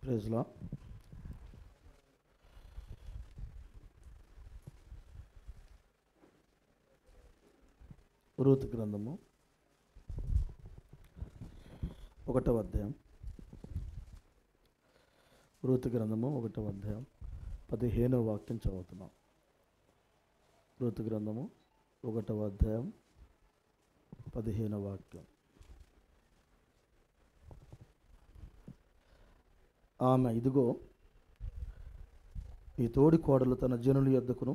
Praise lord. Ruth గ్రంథము 1వ అధ్యాయం. రూతు గ్రంథము 1వ అధ్యాయం 15వ వాక్యం చదువుతున్నాం. రూతు గ్రంథము 1వ అధ్యాయం 15వ వాక్యం. ఆమె, ఇదిగో ఈ తోడి కోడలు తన జనుల యొద్దకును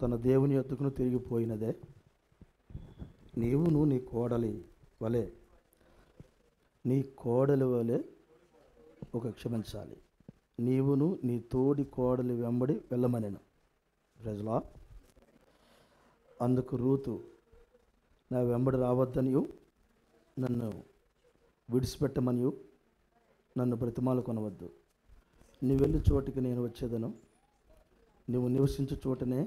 తన దేవుని యొద్దకును తిరిగిపోయినదే. నీవును నీ కోడలి వలె క్షమించాలి. నీవును నీ తోడి కోడలి వెంబడి వెళ్ళమనెను. Praise lord. అందుకు రూతు, నా వెంబడి రావద్దనియు నన్ను విడిచిపెట్టమనియు నన్ను బ్రతిమాలు కొనవద్దు. నీవు వెళ్ళి చోటికి నేను వచ్చేదను, నువ్వు నివసించు చోటనే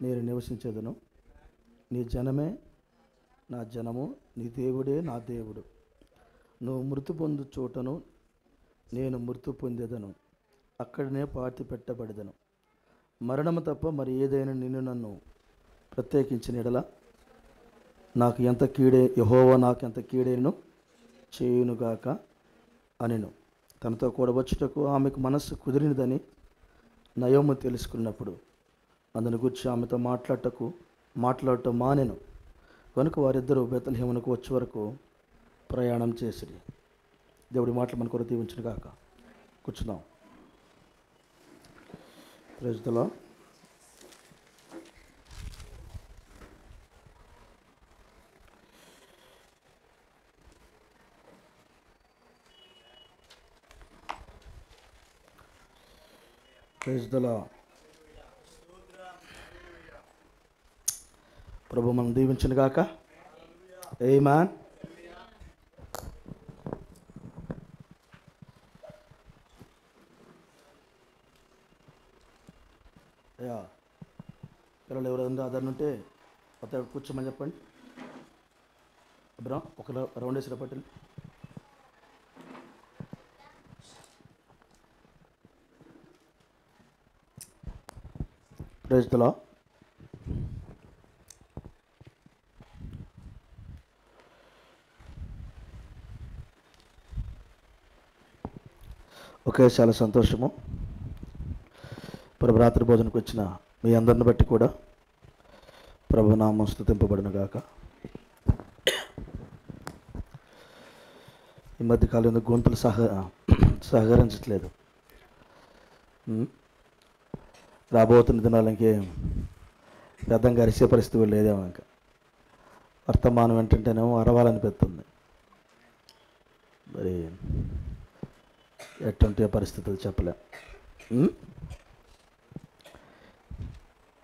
నేను నివసించేదను. నీ జనమే నా జనము, నీ దేవుడే నా దేవుడు. నువ్వు మృతి పొందు చోటను నేను మృతి పొందేదను, అక్కడనే పాతి పెట్టబడదను. మరణము తప్ప మరి ఏదైనా నన్ను ప్రత్యేకించిన ఎడల నాకు ఎంత కీడే యెహోవా నాకు ఎంత కీడేను చేయునుగాక అనెను. తనతో కూడా వచ్చుటకు ఆమెకు మనస్సు కుదిరినదని నయోము తెలుసుకున్నప్పుడు అందుని గురించి ఆమెతో మాట్లాడటం మానెను. కనుక వారిద్దరూ బెత్లెహేమునకు వచ్చే వరకు ప్రయాణం చేసిరి. దేవుడి మాటలు మన కొరకు దీవించును గాక. కూర్చుందాం. Praise the lord. Praise the lord. ప్రభు మనం దీవించును గాక. ఆమేన్. అయ్యా, పిల్లలు ఎవరైనా ఆధారణ ఉంటే కొత్త కూర్చోమని చెప్పండి. అబ్రా ఒక రౌండ్ వేసిన పట్టెలు. Praise the lord. ఓకే, చాలా సంతోషము. ప్రభు రాత్రి భోజనకు వచ్చిన మీ అందరిని బట్టి కూడా ప్రభు నామం స్తుతింపబడును గాక. ఈ మధ్యకాలంలో గొంతులు సహకరించట్లేదు. రాబోతున్న దినాలు ఇంకేం పెద్దంగా అరిసే పరిస్థితి లేదేమో. ఇంకా వర్తమానం ఏంటంటేనేమో అరవాలనిపిస్తుంది. మరి ఎటువంటి పరిస్థితులు చెప్పలేం.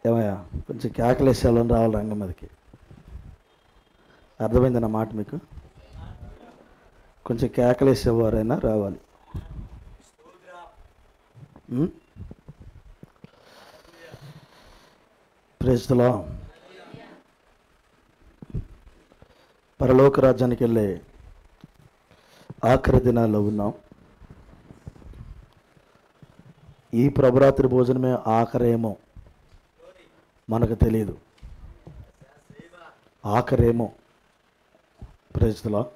ఏమయ్యా, కొంచెం కేకలేసేవాళ్ళని రావాలి రంగం మీదకి. అర్థమైంది నా మాట మీకు? కొంచెం కేకలేసేవారైనా రావాలి. Praise the lord. పరలోక రాజ్యానికి వెళ్ళే ఆఖరి దినాల్లో ఉన్నాం. ఈ ప్రభురాత్రి భోజనమే ఆఖరేమో మనకు తెలియదు. ఆఖరేమో. Praise the lord.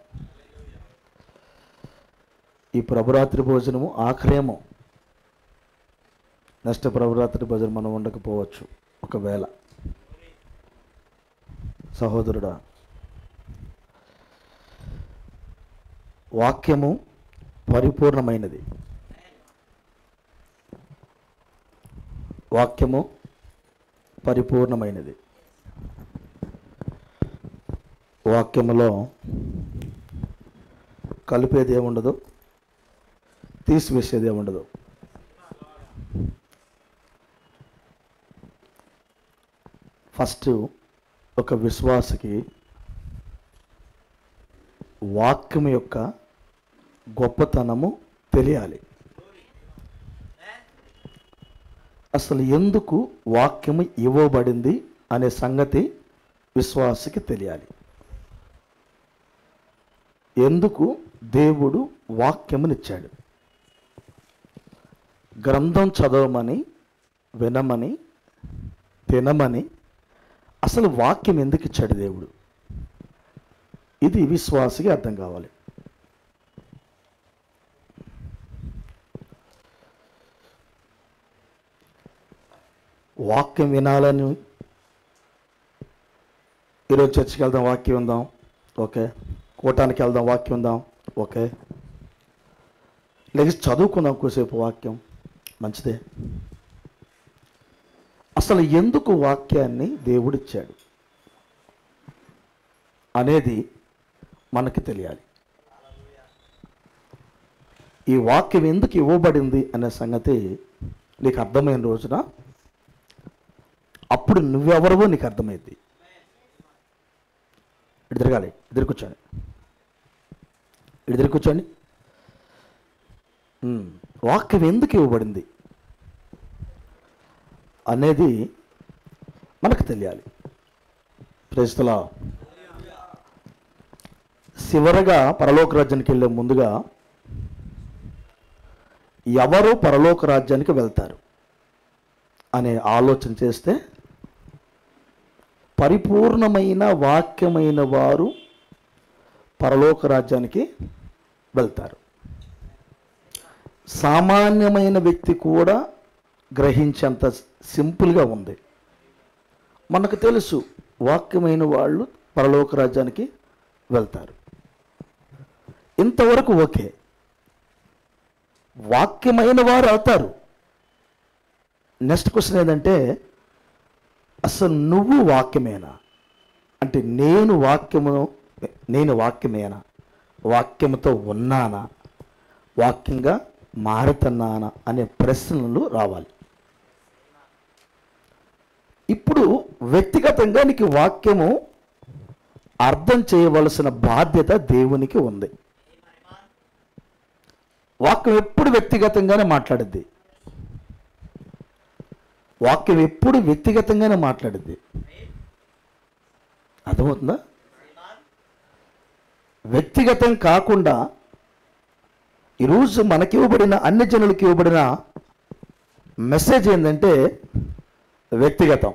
ఈ ప్రభురాత్రి భోజనము ఆఖరేమో. నెక్స్ట్ ప్రభురాత్రి భోజనం మనం ఉండకపోవచ్చు ఒకవేళ. సహోదరుడా, వాక్యము పరిపూర్ణమైనది. వాక్యము పరిపూర్ణమైనది. వాక్యములో కలిపేది ఏముండదు, తీసివేసేది ఏముండదు. ఫస్ట్ ఒక విశ్వాసకి వాక్యం యొక్క గొప్పతనము తెలియాలి. అసలు ఎందుకు వాక్యము ఇవ్వబడింది అనే సంగతి విశ్వాసకి తెలియాలి. ఎందుకు దేవుడు వాక్యమునిచ్చాడు. గ్రంథం చదవమని, వినమని, తినమని అసలు వాక్యం ఎందుకు ఇచ్చాడు దేవుడు? ఇది విశ్వాసికి అర్థం కావాలి. వాక్యం వినాలని, ఈరోజు చర్చికి వెళ్దాం వాక్యం విందాం, ఓకే. కూటానికి వెళ్దాం వాక్యం విందాం, ఓకే. లేక చదువుకుందాం కొద్దిసేపు వాక్యం, మంచిదే. అసలు ఎందుకు వాక్యాన్ని దేవుడిచ్చాడు అనేది మనకి తెలియాలి. ఈ వాక్యం ఎందుకు ఇవ్వబడింది అనే సంగతి నీకు అర్థమైన రోజున అప్పుడు నువ్వెవరవో నీకు అర్థమైంది. ఇటు తిరగాలి, ఇద్దరు కూర్చోండి, ఇద్దరు కూర్చోండి. వాక్యం ఎందుకు ఇవ్వబడింది అనేది మనకు తెలియాలి. Praise the lord. చివరగా పరలోక రాజ్యానికి వెళ్ళే ముందుగా ఎవరు పరలోక రాజ్యానికి వెళ్తారు అనే ఆలోచన చేస్తే, పరిపూర్ణమైన వాక్యమైన వారు పరలోక రాజ్యానికి వెళ్తారు. సామాన్యమైన వ్యక్తి కూడా గ్రహించేంత సింపుల్గా ఉంది. మనకు తెలుసు వాక్యమైన వాళ్ళు పరలోక రాజ్యానికి వెళ్తారు. ఇంతవరకు ఓకే. వాక్యమైన వారు అవుతారు. నెక్స్ట్ క్వశ్చన్ ఏంటంటే, అసలు నువ్వు వాక్యమేనా? అంటే నేను వాక్యమేనా? వాక్యముతో ఉన్నానా? వాక్యంగా మారుతున్నానా అనే ప్రశ్నలు రావాలి. ఇప్పుడు వ్యక్తిగతంగా నీకు వాక్యము అర్థం చేయవలసిన బాధ్యత దేవునికి ఉంది. వాక్యం ఎప్పుడు వ్యక్తిగతంగానే మాట్లాడుద్ది. వాక్యం ఎప్పుడు వ్యక్తిగతంగానే మాట్లాడుద్ది. అర్థమవుతుందా? వ్యక్తిగతం కాకుండా ఈరోజు మనకి ఇవ్వబడిన, అన్ని జనులకి ఇవ్వబడిన మెసేజ్ ఏంటంటే వ్యక్తిగతం.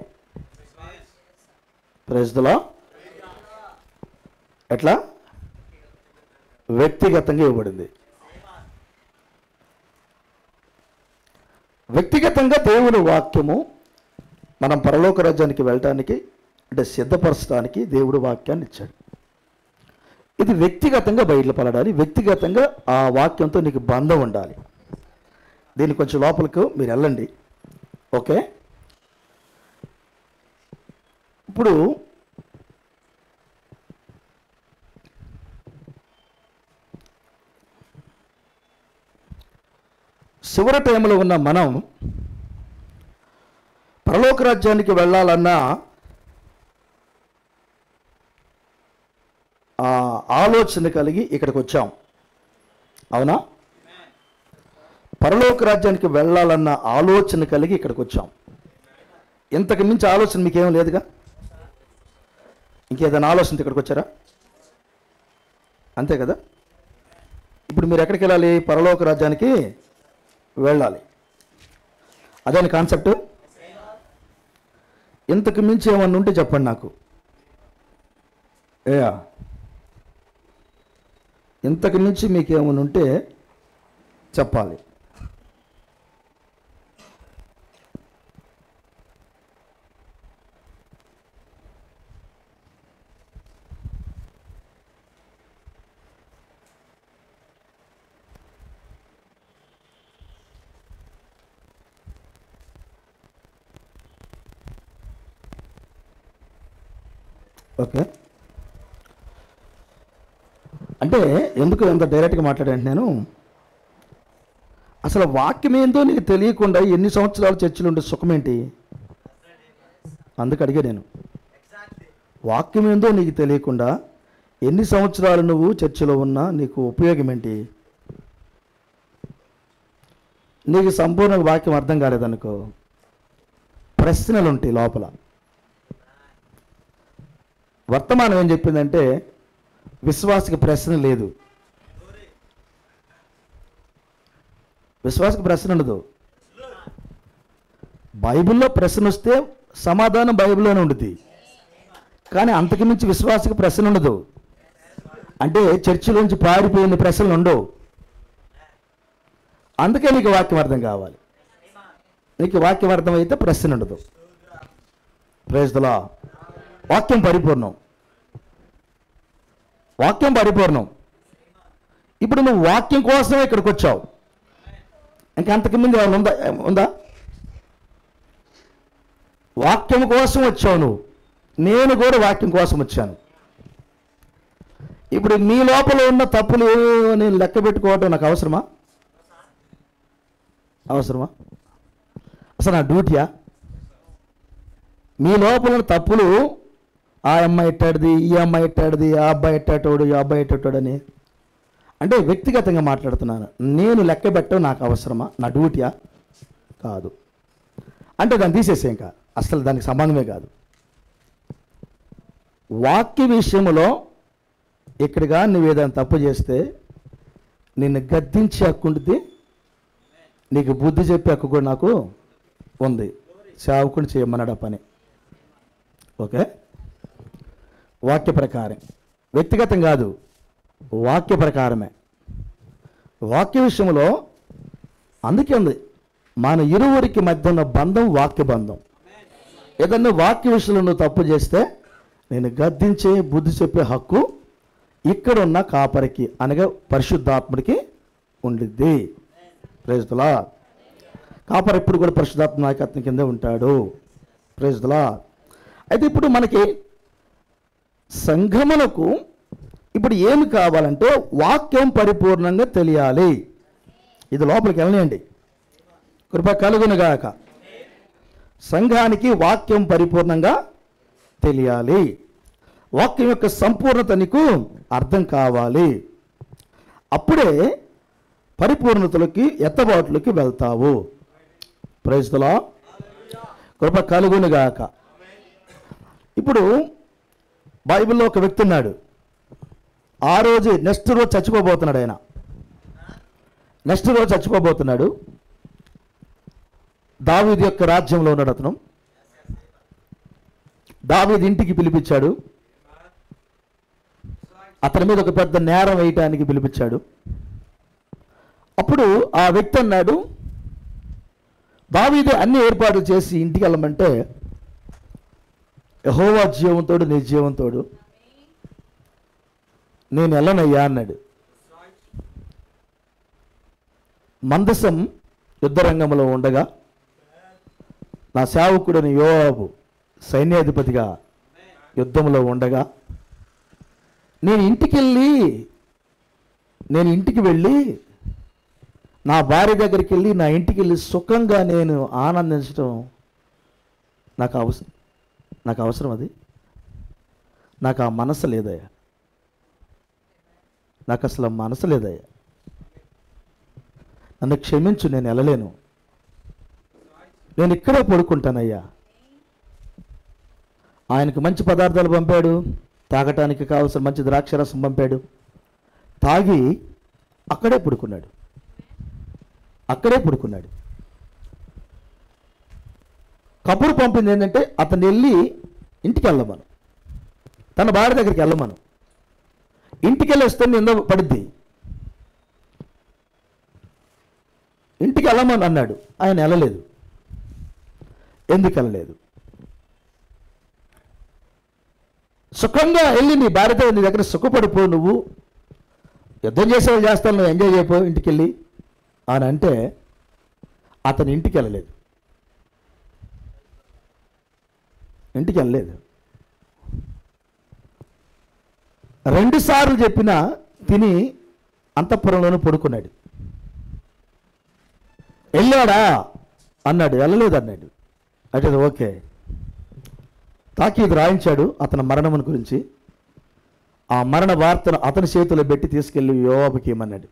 Praise the lord. ఎట్లా? వ్యక్తిగతంగా ఇవ్వబడింది. వ్యక్తిగతంగా దేవుని వాక్యము మనం పరలోక రాజ్యానికి వెళ్ళటానికి, అంటే సిద్ధపరచడానికి దేవుడు వాక్యాన్ని ఇచ్చాడు. ఇది వ్యక్తిగతంగా బయటపడాలి. వ్యక్తిగతంగా ఆ వాక్యంతో నీకు బంధం ఉండాలి. దీన్ని కొంచెం లోపలికి మీరు వెళ్ళండి, ఓకే. ఇప్పుడు చివరి టైంలో ఉన్న మనం పరలోక రాజ్యానికి వెళ్ళాలన్నా ఆలోచన కలిగి ఇక్కడికి వచ్చాం, అవునా? పరలోక రాజ్యానికి వెళ్ళాలన్న ఆలోచన కలిగి ఇక్కడికి వచ్చాం. ఇంతకు మించి ఆలోచన మీకేం లేదుగా? ఇంకేదైనా ఆలోచనతో ఇక్కడికి వచ్చారా? అంతే కదా. ఇప్పుడు మీరు ఎక్కడికి వెళ్ళాలి? పరలోక రాజ్యానికి వెళ్ళాలి. అదేని కాన్సెప్ట్. ఇంతకు మించి ఏమన్నా ఉంటే చెప్పండి నాకు. ఇంతకు మించి మీకు ఏమన్నా ఉంటే చెప్పాలి. ఓకే. అంటే ఎందుకు ఎంత డైరెక్ట్గా మాట్లాడాను నేను? అసలు వాక్యం ఏందో నీకు తెలియకుండా ఎన్ని సంవత్సరాలు చర్చిలో ఉండే సుఖమేంటి? అందుకు అడిగా నేను. వాక్యం ఏందో నీకు తెలియకుండా ఎన్ని సంవత్సరాలు నువ్వు చర్చిలో ఉన్నా నీకు ఉపయోగం ఏంటి? నీకు సంపూర్ణ వాక్యం అర్థం కాలేదనుకో, ప్రశ్నలు ఉంటాయి లోపల. వర్తమానం ఏం చెప్పిందంటే విశ్వాసకి ప్రశ్న లేదు. విశ్వాసకి ప్రశ్న ఉండదు. బైబిల్లో ప్రశ్న వస్తే సమాధానం బైబిల్లోనే ఉంటుంది, కానీ అంతకుమించి విశ్వాసకు ప్రశ్న ఉండదు. అంటే చర్చిలోంచి పారిపోయిన ప్రశ్నలు ఉండవు. అందుకే నీకు వాక్యం అర్థం కావాలి. నీకు వాక్యం అర్థమైతే ప్రశ్న ఉండదు. Praise the lord. వాక్యం పరిపూర్ణం, వాక్యం పరిపూర్ణం. ఇప్పుడు నువ్వు వాక్యం కోసమే ఇక్కడికి వచ్చావు. ఇంకా అంతకుముందు ఏమైనా ఉందా? వాక్యం కోసం వచ్చావు నువ్వు. నేను కూడా వాక్యం కోసం వచ్చాను. ఇప్పుడు మీ లోపల ఉన్న తప్పులు నేను లెక్క పెట్టుకోవటం నాకు అవసరమా? అవసరమా? అసలు నా డ్యూటీయా? మీ లోపల ఉన్న తప్పులు, ఆ అమ్మాయి ఎట్టాడిది, ఈ అమ్మాయి ఎట్టాడిది, ఆ అబ్బాయి ఎట్టాటోడు, ఈ అబ్బాయి ఎట్టాటోడు అని అంటే వ్యక్తిగతంగా మాట్లాడుతున్నాను. నేను లెక్క పెట్టడం నాకు అవసరమా? నా డ్యూటీయా? కాదు. అంటే దాన్ని తీసేసే, ఇంకా అసలు దానికి సంబంధమే కాదు. వాక్య విషయంలో ఇక్కడగా నువ్వు ఏదైనా తప్పు చేస్తే నిన్ను గద్దించే హక్కు ఉంటుంది, నీకు బుద్ధి చెప్పే హక్కు కూడా నాకు ఉంది. సేవకుని చేయమన్నాడు ఆ పని. ఓకే, వాక్య ప్రకారం, వ్యక్తిగతం కాదు, వాక్య ప్రకారమే. వాక్య విషయంలో అందుకే ఉంది, మన ఇరువురికి మధ్య ఉన్న బంధం వాక్య బంధం. ఏదన్నా వాక్య విషయంలో నువ్వు తప్పు చేస్తే నేను గద్దించే బుద్ధి చెప్పే హక్కు ఇక్కడున్న కాపరికి అనగా పరిశుద్ధాత్ముడికి ఉండిద్ది. Praise the lord. కాపరి ఎప్పుడు కూడా పరిశుద్ధాత్మ నాయకత్వం కిందే ఉంటాడు. Praise the lord. అయితే ఇప్పుడు మనకి సంఘమునకు ఇప్పుడు ఏమి కావాలంటే వాక్యం పరిపూర్ణంగా తెలియాలి. ఇది లోపలికి వెళ్ళనియండి, కృప కలుగునుగాక. సంఘానికి వాక్యం పరిపూర్ణంగా తెలియాలి. వాక్యం యొక్క సంపూర్ణత నీకు అర్థం కావాలి. అప్పుడే పరిపూర్ణతలకి ఎత్తబాటులకి వెళ్తావు. Praise the lord. కృప కలుగునుగాక. ఇప్పుడు బైబిల్లో ఒక వ్యక్తి ఉన్నాడు. ఆ రోజు నెక్స్ట్ రోజు చచ్చిపోబోతున్నాడు. ఆయన నెక్స్ట్ రోజు చచ్చిపోబోతున్నాడు. దావీదు యొక్క రాజ్యంలో ఉన్నాడు అతను. దావీదు ఇంటికి పిలిపించాడు. అతని మీద ఒక పెద్ద నేరం వేయటానికి పిలిపించాడు. అప్పుడు ఆ వ్యక్తి అన్నాడు, దావీదు అన్ని ఏర్పాట్లు చేసి ఇంటికి వెళ్ళమంటే, యెహోవా జీవంతోడు, నీ జీవంతోడు నేను వెళ్ళనయ్యా అన్నాడు. మందసం యుద్ధరంగంలో ఉండగా నా సేవకుడిని యోవాబు సైన్యాధిపతిగా యుద్ధంలో ఉండగా నేను ఇంటికి వెళ్ళి నా భార్య దగ్గరికి వెళ్ళి నా ఇంటికి వెళ్ళి సుఖంగా నేను ఆనందించడం నాకు అవసరం. అది నాకు ఆ మనసు లేదయ్యా. నాకు అసలు మనసు లేదయ్యా. నన్ను క్షమించు, నేను వెళ్ళలేను. నేను ఇక్కడే పడుకుంటానయ్యా. ఆయనకు మంచి పదార్థాలు పంపాడు, తాగటానికి కావాల్సిన మంచి ద్రాక్షరసం పంపాడు. తాగి అక్కడే పడుకున్నాడు. కబురు పంపింది ఏంటంటే అతను వెళ్ళి ఇంటికి వెళ్ళమను, తన భార్య దగ్గరికి వెళ్ళమను. ఇంటికి వెళ్ళి వస్తే నింద పడిద్ది. ఇంటికి వెళ్ళమని అన్నాడు. ఆయన వెళ్ళలేదు. ఎందుకు వెళ్ళలేదు? సుఖంగా వెళ్ళి నీ భార్యతో నీ దగ్గర సుఖపడిపో, నువ్వు యుద్ధం చేసేవాళ్ళు చేస్తాను, నువ్వు ఎంజాయ్ చేయపో ఇంటికి వెళ్ళి అని అంటే అతను ఇంటికి వెళ్ళలేదు. ఇంటికి వెళ్ళలేదు. 2 సార్లు చెప్పినా తిని అంతఃపురంలోనే పడుకున్నాడు. వెళ్ళాడా అన్నాడు, వెళ్ళలేదు అన్నాడు. అంటే ఓకే. తాకీదు రాయించాడు అతని మరణం గురించి. ఆ మరణ వార్తను అతని చేతిలో పెట్టి తీసుకెళ్ళి యోవాబుకి ఇమ్మన్నాడు.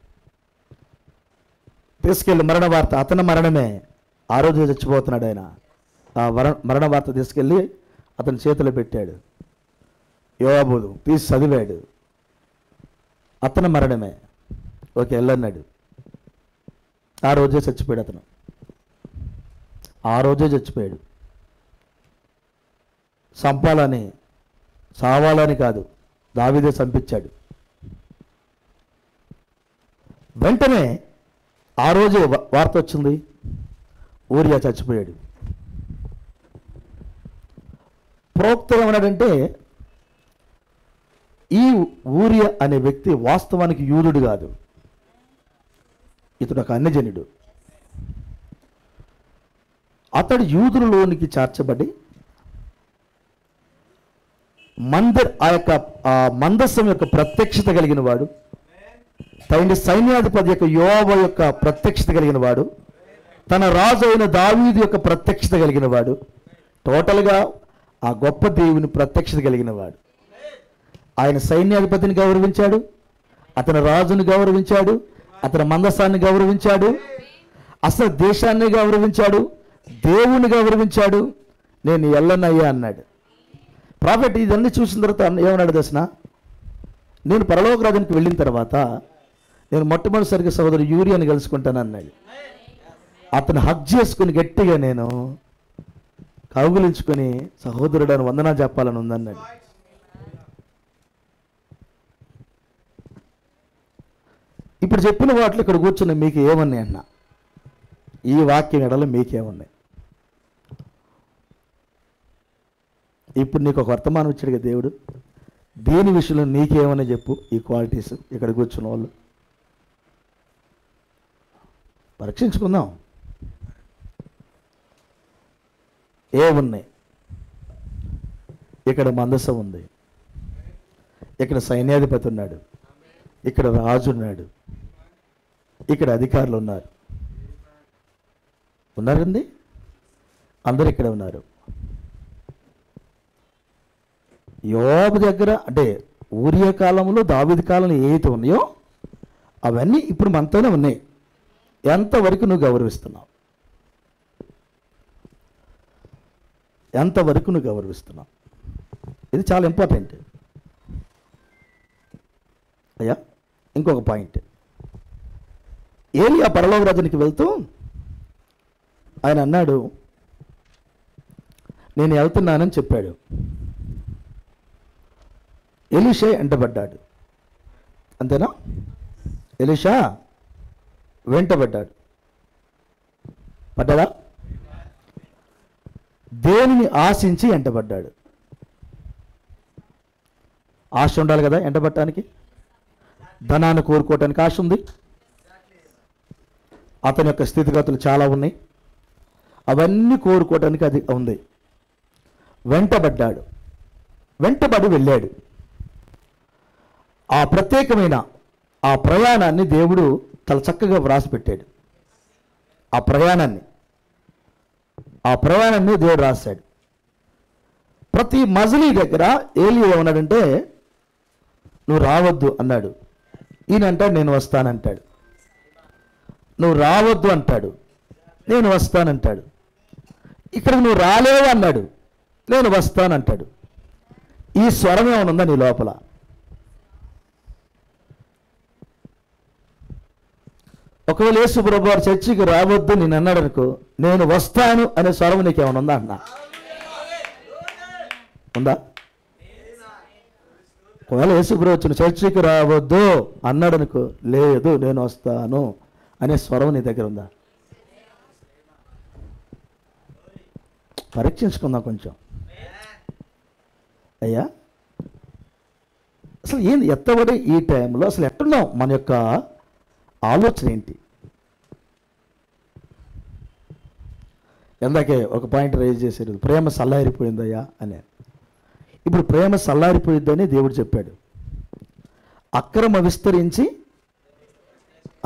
తీసుకెళ్ళి మరణ వార్త, అతని మరణమే, ఆ రోజు చచ్చిపోతున్నాడు ఆయన. ఆ మరణ వార్త తీసుకెళ్ళి అతని చేతిలో పెట్టాడు. యోవాబు తీసి చదివాడు, అతని మరణమే. ఓకే వెళ్ళన్నాడు. ఆ రోజే చచ్చిపోయాడు అతను. ఆ రోజే చచ్చిపోయాడు. చంపాలని, సావాలని కాదు, దావీదే చంపించాడు. వెంటనే ఆ రోజే వార్త వచ్చింది, ఊరియా చచ్చిపోయాడు. ప్రోక్తం ఏమన్నాడంటే, ఈ ఊరియా అనే వ్యక్తి వాస్తవానికి యూదుడు కాదు, ఇతడు ఒక అన్యజనుడు. అతడు యూదులలోనికి చేర్చబడి ఆ యొక్క మందస్సం యొక్క ప్రత్యక్షత కలిగిన వాడు, తండ్రి సైన్యాధిపతి యొక్క యోబు యొక్క ప్రత్యక్షత కలిగిన వాడు, తన రాజు అయిన దావీదు యొక్క ప్రత్యక్షత కలిగిన వాడు, టోటల్గా ఆ గొప్ప దేవుని ప్రత్యక్షత కలిగిన వాడు. ఆయన సైన్యాధిపతిని గౌరవించాడు, అతని రాజుని గౌరవించాడు, అతని మందసాన్ని గౌరవించాడు, అసలు దేశాన్ని గౌరవించాడు, దేవుని గౌరవించాడు. నేను ఎల్లనయ్యా అన్నాడు. ప్రాఫెట్ ఇదన్నీ చూసిన తర్వాత ఏమన్నాడు దర్శన, నేను పరలోక రాజ్యానికి వెళ్ళిన తర్వాత నేను మొట్టమొదటిసారిగా సహోదరు యూరియాని కలుసుకుంటాను అన్నాడు. అతను హగ్ చేసుకుని గట్టిగా నేను కౌగులించుకొని సహోదరుడు అని వందనా చెప్పాలని ఉందన్నాడు. ఇప్పుడు చెప్పిన వాటిలో ఇక్కడ కూర్చున్న మీకు ఏమన్నాయి అన్న, ఈ వాక్యం ఎడలో మీకేమన్నాయి? ఇప్పుడు నీకు ఒక వర్తమానం ఇచ్చాడు కదా దేవుడు, దీని విషయంలో నీకేమన్నా చెప్పు. ఈ క్వాలిటీస్ ఇక్కడ కూర్చున్న వాళ్ళు పరీక్షించుకుందాం, ఏమున్నాయి. ఇక్కడ మందసం ఉంది, ఇక్కడ సైన్యాధిపతి ఉన్నాడు, ఇక్కడ రాజు ఉన్నాడు, ఇక్కడ అధికారులు ఉన్నారండి, అందరు ఇక్కడ ఉన్నారు. యోబు దగ్గర అంటే ఊరియా కాలంలో దావీదు కాలంలో ఏవైతే ఉన్నాయో అవన్నీ ఇప్పుడు మనతోనే ఉన్నాయి. ఎంతవరకు నువ్వు గౌరవిస్తున్నావు? ఎంతవరకు నువ్వు గౌరవిస్తున్నావు? ఇది చాలా ఇంపార్టెంట్ అయ్యా. ఇంకొక పాయింట్, ఏలియా పరలోక రాజ్యానికి వెళ్తూ ఆయన అన్నాడు, నేను వెళ్తున్నానని చెప్పాడు. ఎలీషా వెంటబడ్డాడు, అంతేనా? ఎలీషా వెంటబడ్డాడు, పడ్డాడా? దేనిని ఆశించి వెంటబడ్డాడు? ఆశ ఉండాలి కదా వెంటబడటానికి. ధనాన్ని కోరుకోవటానికి ఆశ ఉంది, అతని యొక్క స్థితిగతులు చాలా ఉన్నాయి, అవన్నీ కోరుకోవటానికి అది ఉంది. వెంటబడ్డాడు, వెంటబడి వెళ్ళాడు. ఆ ప్రత్యేకమైన ఆ ప్రయాణాన్ని దేవుడు చాలా చక్కగా వ్రాసి పెట్టాడు. ఆ ప్రయాణాన్ని దేవుడు రాశాడు. ప్రతి మజిలీ దగ్గర ఏలియా ఏమన్నాడంటే, నువ్వు రావద్దు అన్నాడు. ఈయన అంటాడు నేను వస్తానంటాడు. నువ్వు రావద్దు అంటాడు, నేను వస్తానంటాడు. ఇక్కడ నువ్వు రాలేవు అన్నాడు, నేను వస్తానంటాడు. ఈ స్వరం ఏమనుందా నీ లోపల? ఒకవేళ యేసు ప్రభువు వారు చర్చికి రావద్దు నేను అన్నాడు అనుకో, నేను వస్తాను అనే స్వరం నీకేమైనా ఉందా అన్నా? ఉందా? ఒకవేళ యేసు ప్రభు వచ్చిన చర్చికి రావద్దు అన్నాడు అనుకో, లేదు నేను వస్తాను అనే స్వరం నీ దగ్గర ఉందా? పరీక్షించుకుందాం కొంచెం. అయ్యా అసలు ఏంది ఎత్తబడి ఈ టైంలో అసలు ఎట్టున్నాం? మన యొక్క ఆలోచన ఏంటి? ఎందాకే ఒక పాయింట్ రైజ్ చేశారు, ప్రేమ చల్లారిపోయిందయ్యా అని. ఇప్పుడు ప్రేమ చల్లారిపోయిద్దని దేవుడు చెప్పాడు. అక్రమ విస్తరించి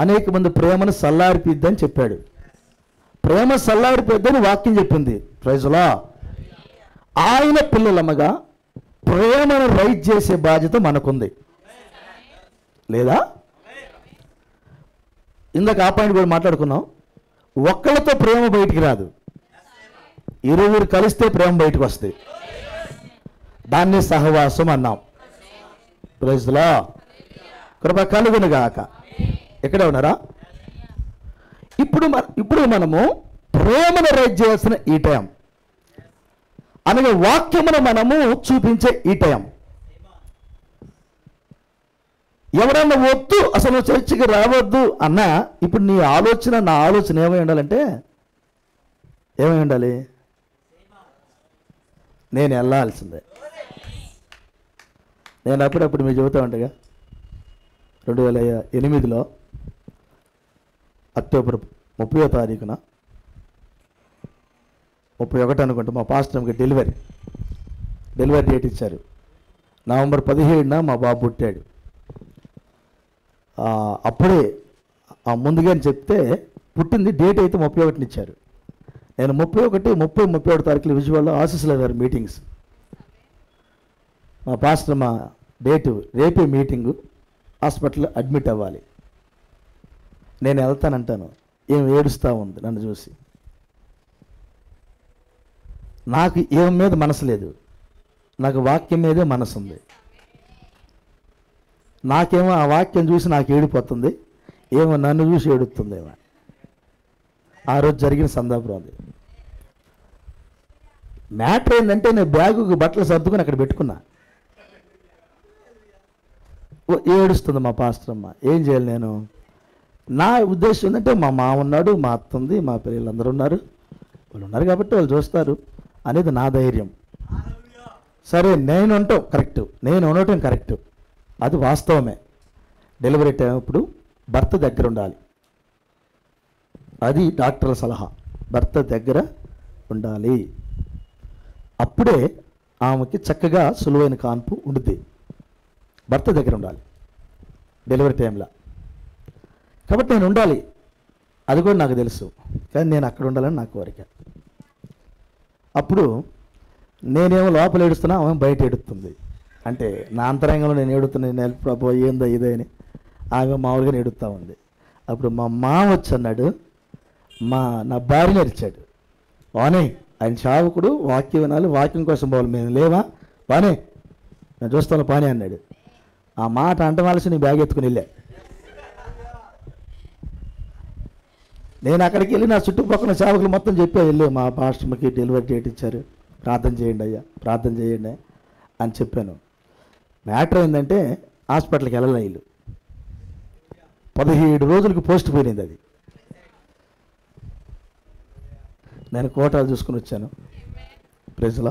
అనేక మంది ప్రేమను చల్లారిపోయిద్దని చెప్పాడు. ప్రేమ చల్లారిపోయిద్దని వాక్యం చెప్పింది. ప్రైజులా. ఆయన పిల్లలమ్మగా ప్రేమను రైజ్ చేసే బాధ్యత మనకుంది లేదా? ఇందాక ఆ పాయింట్ కూడా మాట్లాడుకున్నాం. ఒక్కళ్ళతో ప్రేమ బయటికి రాదు, ఇరువురు కలిస్తే ప్రేమ బయటకు వస్తుంది. దాన్ని సహవాసం అన్నాం. ప్రైజ్లా. కృప కలుగునుగాక. ఎక్కడే ఉన్నారా? ఇప్పుడు మనము ప్రేమను రైజ్ చేయాల్సిన ఈ టైం, అనగా వాక్యమును మనము చూపించే ఈ టైం. ఎవరన్నా వద్దు అసలు చర్చికి రావద్దు అన్నా, ఇప్పుడు నీ ఆలోచన నా ఆలోచన ఏమై ఉండాలంటే, ఏమై ఉండాలి? నేను వెళ్ళాల్సిందే. నేను అప్పుడప్పుడు మీరు చెబుతా ఉంటాగా, 2008లో అక్టోబర్ 30వ తారీఖున 31 అనుకుంటా మా పాస్టర్కి డెలివరీ డేట్ ఇచ్చారు. నవంబర్ 17న మా బాబు పుట్టాడు. అప్పుడే ముందుగా చెప్తే పుట్టింది డేట్ అయితే 31 ఇచ్చారు. నేను 31 తారీఖులు విజయవాడలో ఆశీస్సుల గారు మీటింగ్స్, మా పాస్టర్ మా డేటు రేపే మీటింగు, హాస్పిటల్లో అడ్మిట్ అవ్వాలి. నేను వెళ్తానంటాను, ఏం ఏడుస్తూ ఉంది నన్ను చూసి. నాకు ఏం మీద మనసు లేదు, నాకు వాక్యం మీదే మనసు ఉంది. నాకేమో ఆ వాక్యం చూసి నాకు ఏడిపోతుంది, ఏమో నన్ను చూసి ఏడుస్తుందేమో. ఆ రోజు జరిగిన సందర్భం అది. మ్యాటర్ ఏంటంటే, నేను బ్యాగుకి బట్టలు సర్దుకొని అక్కడ పెట్టుకున్నా. ఏడుస్తుంది మా పాస్టర్ అమ్మ. ఏం చేయాలి నేను? నా ఉద్దేశం ఏంటంటే, మా మామ ఉన్నాడు, మా అత్త ఉంది, మా పిల్లలందరూ ఉన్నారు, వాళ్ళు ఉన్నారు కాబట్టి వాళ్ళు చూస్తారు అనేది నా ధైర్యం. సరే, నేను ఉండటం కరెక్టు, అది వాస్తవమే. డెలివరీ టైం అప్పుడు భర్త దగ్గర ఉండాలి, అది డాక్టర్ల సలహా. భర్త దగ్గర ఉండాలి, అప్పుడే ఆమెకి చక్కగా సులువైన కాన్పు ఉంటుంది. భర్త దగ్గర ఉండాలి డెలివరీ టైంలో. కాబట్టి నేను ఉండాలి, అది కూడా నాకు తెలుసు. కానీ నేను అక్కడ ఉండాలని నా కోరిక. అప్పుడు నేనేమో లోపల ఏడుస్తున్నా, ఆమె బయట ఏడుస్తుంది. అంటే నా అంతరంగంలో నేను ఏడుతున్నా, నేను ప్రభు ఏందో ఇదే అని. ఆమె మామూలుగా ఏడుస్తూ ఉంది. అప్పుడు మా మామ వచ్చి అన్నాడు, నా భార్యని అరిచాడు, వానే ఆయన చావుకుడు, వాక్యం వినాలి, వాక్యం కోసం పోవాలి, మేము లేవా వానే, నేను చూస్తాను పానే అన్నాడు. ఆ మాట అంటవలసి నీ బ్యాగ్ ఎత్తుకుని వెళ్ళా. నేను అక్కడికి వెళ్ళి నా చుట్టుపక్కల సేవకులు మొత్తం చెప్పా, వెళ్ళి మా పాస్టర్కి డెలివరీ డేట్ ఇచ్చారు, ప్రార్థన చేయండి అయ్యా, ప్రార్థన చేయండి అని చెప్పాను. మ్యాటర్ ఏంటంటే, హాస్పిటల్కి వెళ్ళలే వీళ్ళు. 17 రోజులకి పోస్ట్ పోయింది అది. నేను కోటాలు చూసుకుని వచ్చాను ప్రజల.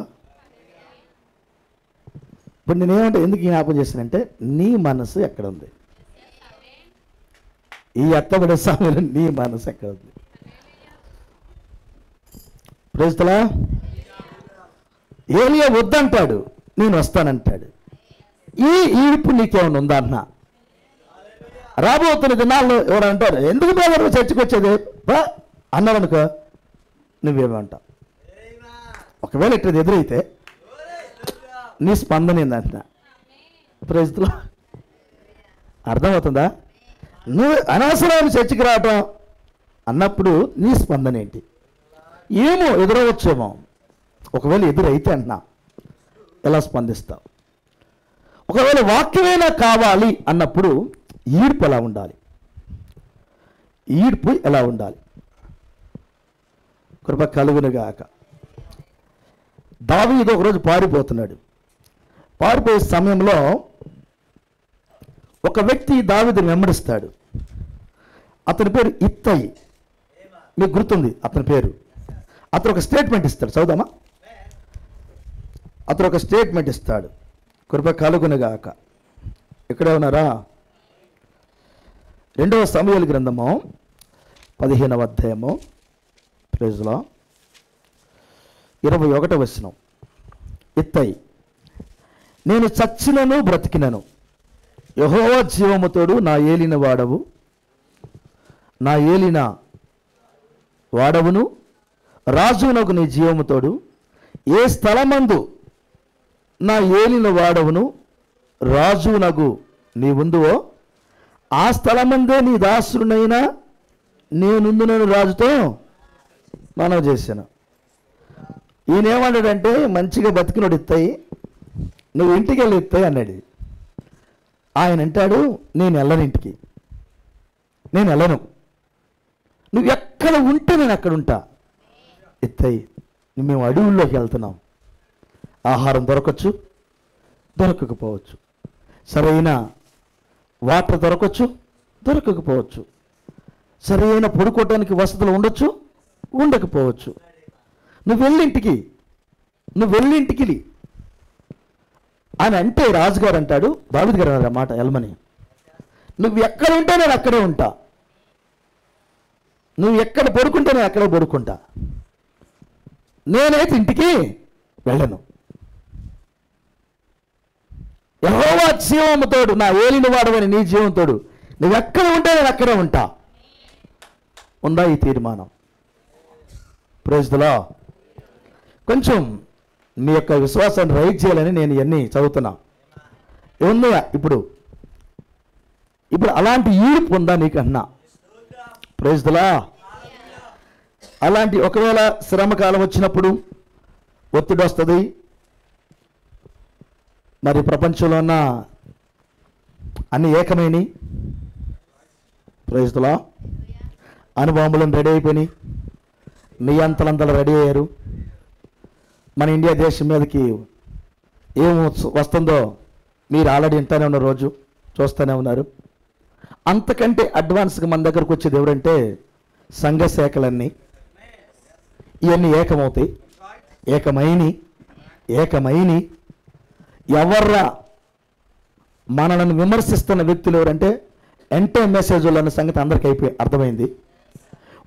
ఇప్పుడు నేనేమంటే ఎందుకు జ్ఞాపకం చేశానంటే, నీ మనసు ఎక్కడ ఉంది? ఈ ఎత్తబడే సమయంలో నీ మనసు ఎక్కడ ఉంది? ప్రజలా, ఏలియా వద్దంటాడు, నేను వస్తానంటాడు. ఈ ఈడ్పు నీకేమైనా ఉందా అన్నా? రాబోతున్న దినాల్లో ఎవరు అంటారు, ఎందుకు బ్రదర్ చర్చకు వచ్చేది అన్నాడు అనుకో, నువ్వేమంటావు? ఒకవేళ ఇట్లా ఎదురైతే నీ స్పందన ఏందంటున్నా? ప్రజలు అర్థమవుతుందా? నువ్వు అనవసరమైన చర్చకి రావటం అన్నప్పుడు నీ స్పందన ఏంటి? ఏమో ఎదురవచ్చేమో. ఒకవేళ ఎదురైతే అంటున్నా, ఎలా స్పందిస్తావు? ఒకవేళ వాక్యమైనా కావాలి అన్నప్పుడు ఈడ్పు ఎలా ఉండాలి? ఈడ్పు ఎలా ఉండాలి? కృప కలుగునుగాక. దావీదు ఒకరోజు పారిపోతున్నాడు. పారిపోయే సమయంలో ఒక వ్యక్తి దావీదుని వెంబడిస్తాడు. అతని పేరు ఇత్తయి. మీకు గుర్తుంది అతని పేరు. అతను ఒక స్టేట్మెంట్ ఇస్తాడు, చదువుదామా? అతను ఒక స్టేట్మెంట్ ఇస్తాడు. కృప కలుగునుగాక. ఇక్కడే ఉన్నారా? 2వ సమూయేలు గ్రంథము 15వ అధ్యాయము ప్రైజ్లో 21వ వచనం. ఇత్తయి, నేను చచ్చినను బ్రతికినను యెహోవా జీవముతోడు నా ఏలిన వాడవు, నా ఏలిన వాడవును రాజునకు నీ జీవముతోడు, ఏ స్థలమందు నా ఏలిన వాడవును రాజునకు నీ ఉందువో ఆ స్థలమందే నీ దాసుడునైనా నేనుందునని రాజుతో మనవి చేశాను. ఈయనేమన్నాడంటే, మంచిగా బతికినోడు ఇత్తయి, నువ్వు ఇంటికి వెళ్ళి ఇత్తయి అన్నాడు. ఆయన అంటాడు, నేను వెళ్ళను, ఇంటికి నేను వెళ్ళను, నువ్వు ఎక్కడ ఉంటే నేను అక్కడ ఉంటా. ఎత్తయి, మేము అడవుల్లోకి వెళ్తున్నాం. ఆహారం దొరకచ్చు, దొరకకపోవచ్చు. సరైన వాటర్ దొరకచ్చు, దొరకకపోవచ్చు. సరైన పడుకోవటానికి వసతులు ఉండొచ్చు, ఉండకపోవచ్చు. నువ్వు వెళ్ళింటికి అని అంటే రాజుగారు అంటాడు, దావీదు గారు అన్నారు మాట ఎల్మని, నువ్వు ఎక్కడ ఉంటే నేను అక్కడే ఉంటా, నువ్వు ఎక్కడ పడుకుంటే నేను అక్కడే పడుకుంటా, నేనైతే ఇంటికి వెళ్ళను. యెహోవా జీవముతోడు, నా ఏలిన వాడవని నీ జీవంతోడు, నువ్వు ఎక్కడ ఉంటే నేను అక్కడే ఉంటా. ఉందా ఈ తీర్మానం? Praise the lord. కొంచెం మీ యొక్క విశ్వాసాన్ని రైజ్ చేయాలని నేను ఇవన్నీ చదువుతున్నా. ఏముందా ఇప్పుడు అలాంటి ఈర్పు ఉందా నీకు అన్నా? Praise the lord. అలాంటి ఒకవేళ శ్రమకాలం వచ్చినప్పుడు ఒత్తిడి వస్తుంది, మరి ప్రపంచంలో ఉన్న అన్ని ఏకమైనవి, ప్రైజ్ ది లార్డ్, అణుబాంబులను రెడీ అయిపోయినాయి, నియంతలంతలు రెడీ అయ్యారు. మన ఇండియా దేశం మీదకి ఏం వస్తుందో మీరు ఆల్రెడీ వింటూనే ఉన్న రోజు చూస్తూనే ఉన్నారు. అంతకంటే అడ్వాన్స్గా మన దగ్గరకు వచ్చేది ఎవరంటే సంఘ శాఖలన్నీ ఇవన్నీ ఏకమవుతాయి. ఏకమైని ఎవర్రా మనల్ని విమర్శిస్తున్న వ్యక్తులు ఎవరంటే ఎంటే మెసేజ్ అన్న సంగతి అందరికీ అర్థమైంది.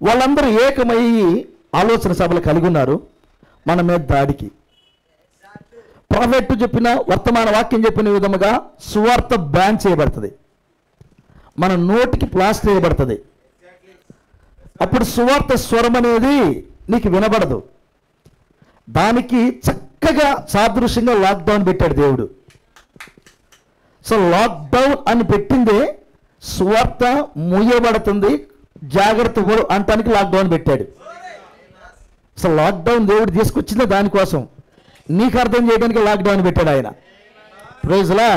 వాళ్ళందరూ ఏకమయ్యి ఆలోచన సభలు కలిగి ఉన్నారు మన మీద దాడికి. ప్రాఫెట్ చెప్పిన వర్తమాన వాక్యం చెప్పిన విధముగా సువార్త బ్యాన్ చేయబడుతుంది, మన నోటికి ప్లాస్టర్ చేయబడుతుంది. అప్పుడు సువార్త స్వరం అనేది నీకు వినబడదు. దానికి చక్కగా సాదృశ్యంగా లాక్డౌన్ పెట్టాడు దేవుడు. సో లాక్డౌన్ అని పెట్టిందే సువార్త మూయబడుతుంది, జాగ్రత్త అంటానికి లాక్డౌన్ పెట్టాడు. అసలు లాక్డౌన్ దేవుడు తీసుకొచ్చిందే దానికోసం, నీకు అర్థం చేయడానికి లాక్డౌన్ పెట్టాడు ఆయన. ప్రైజ్ లా.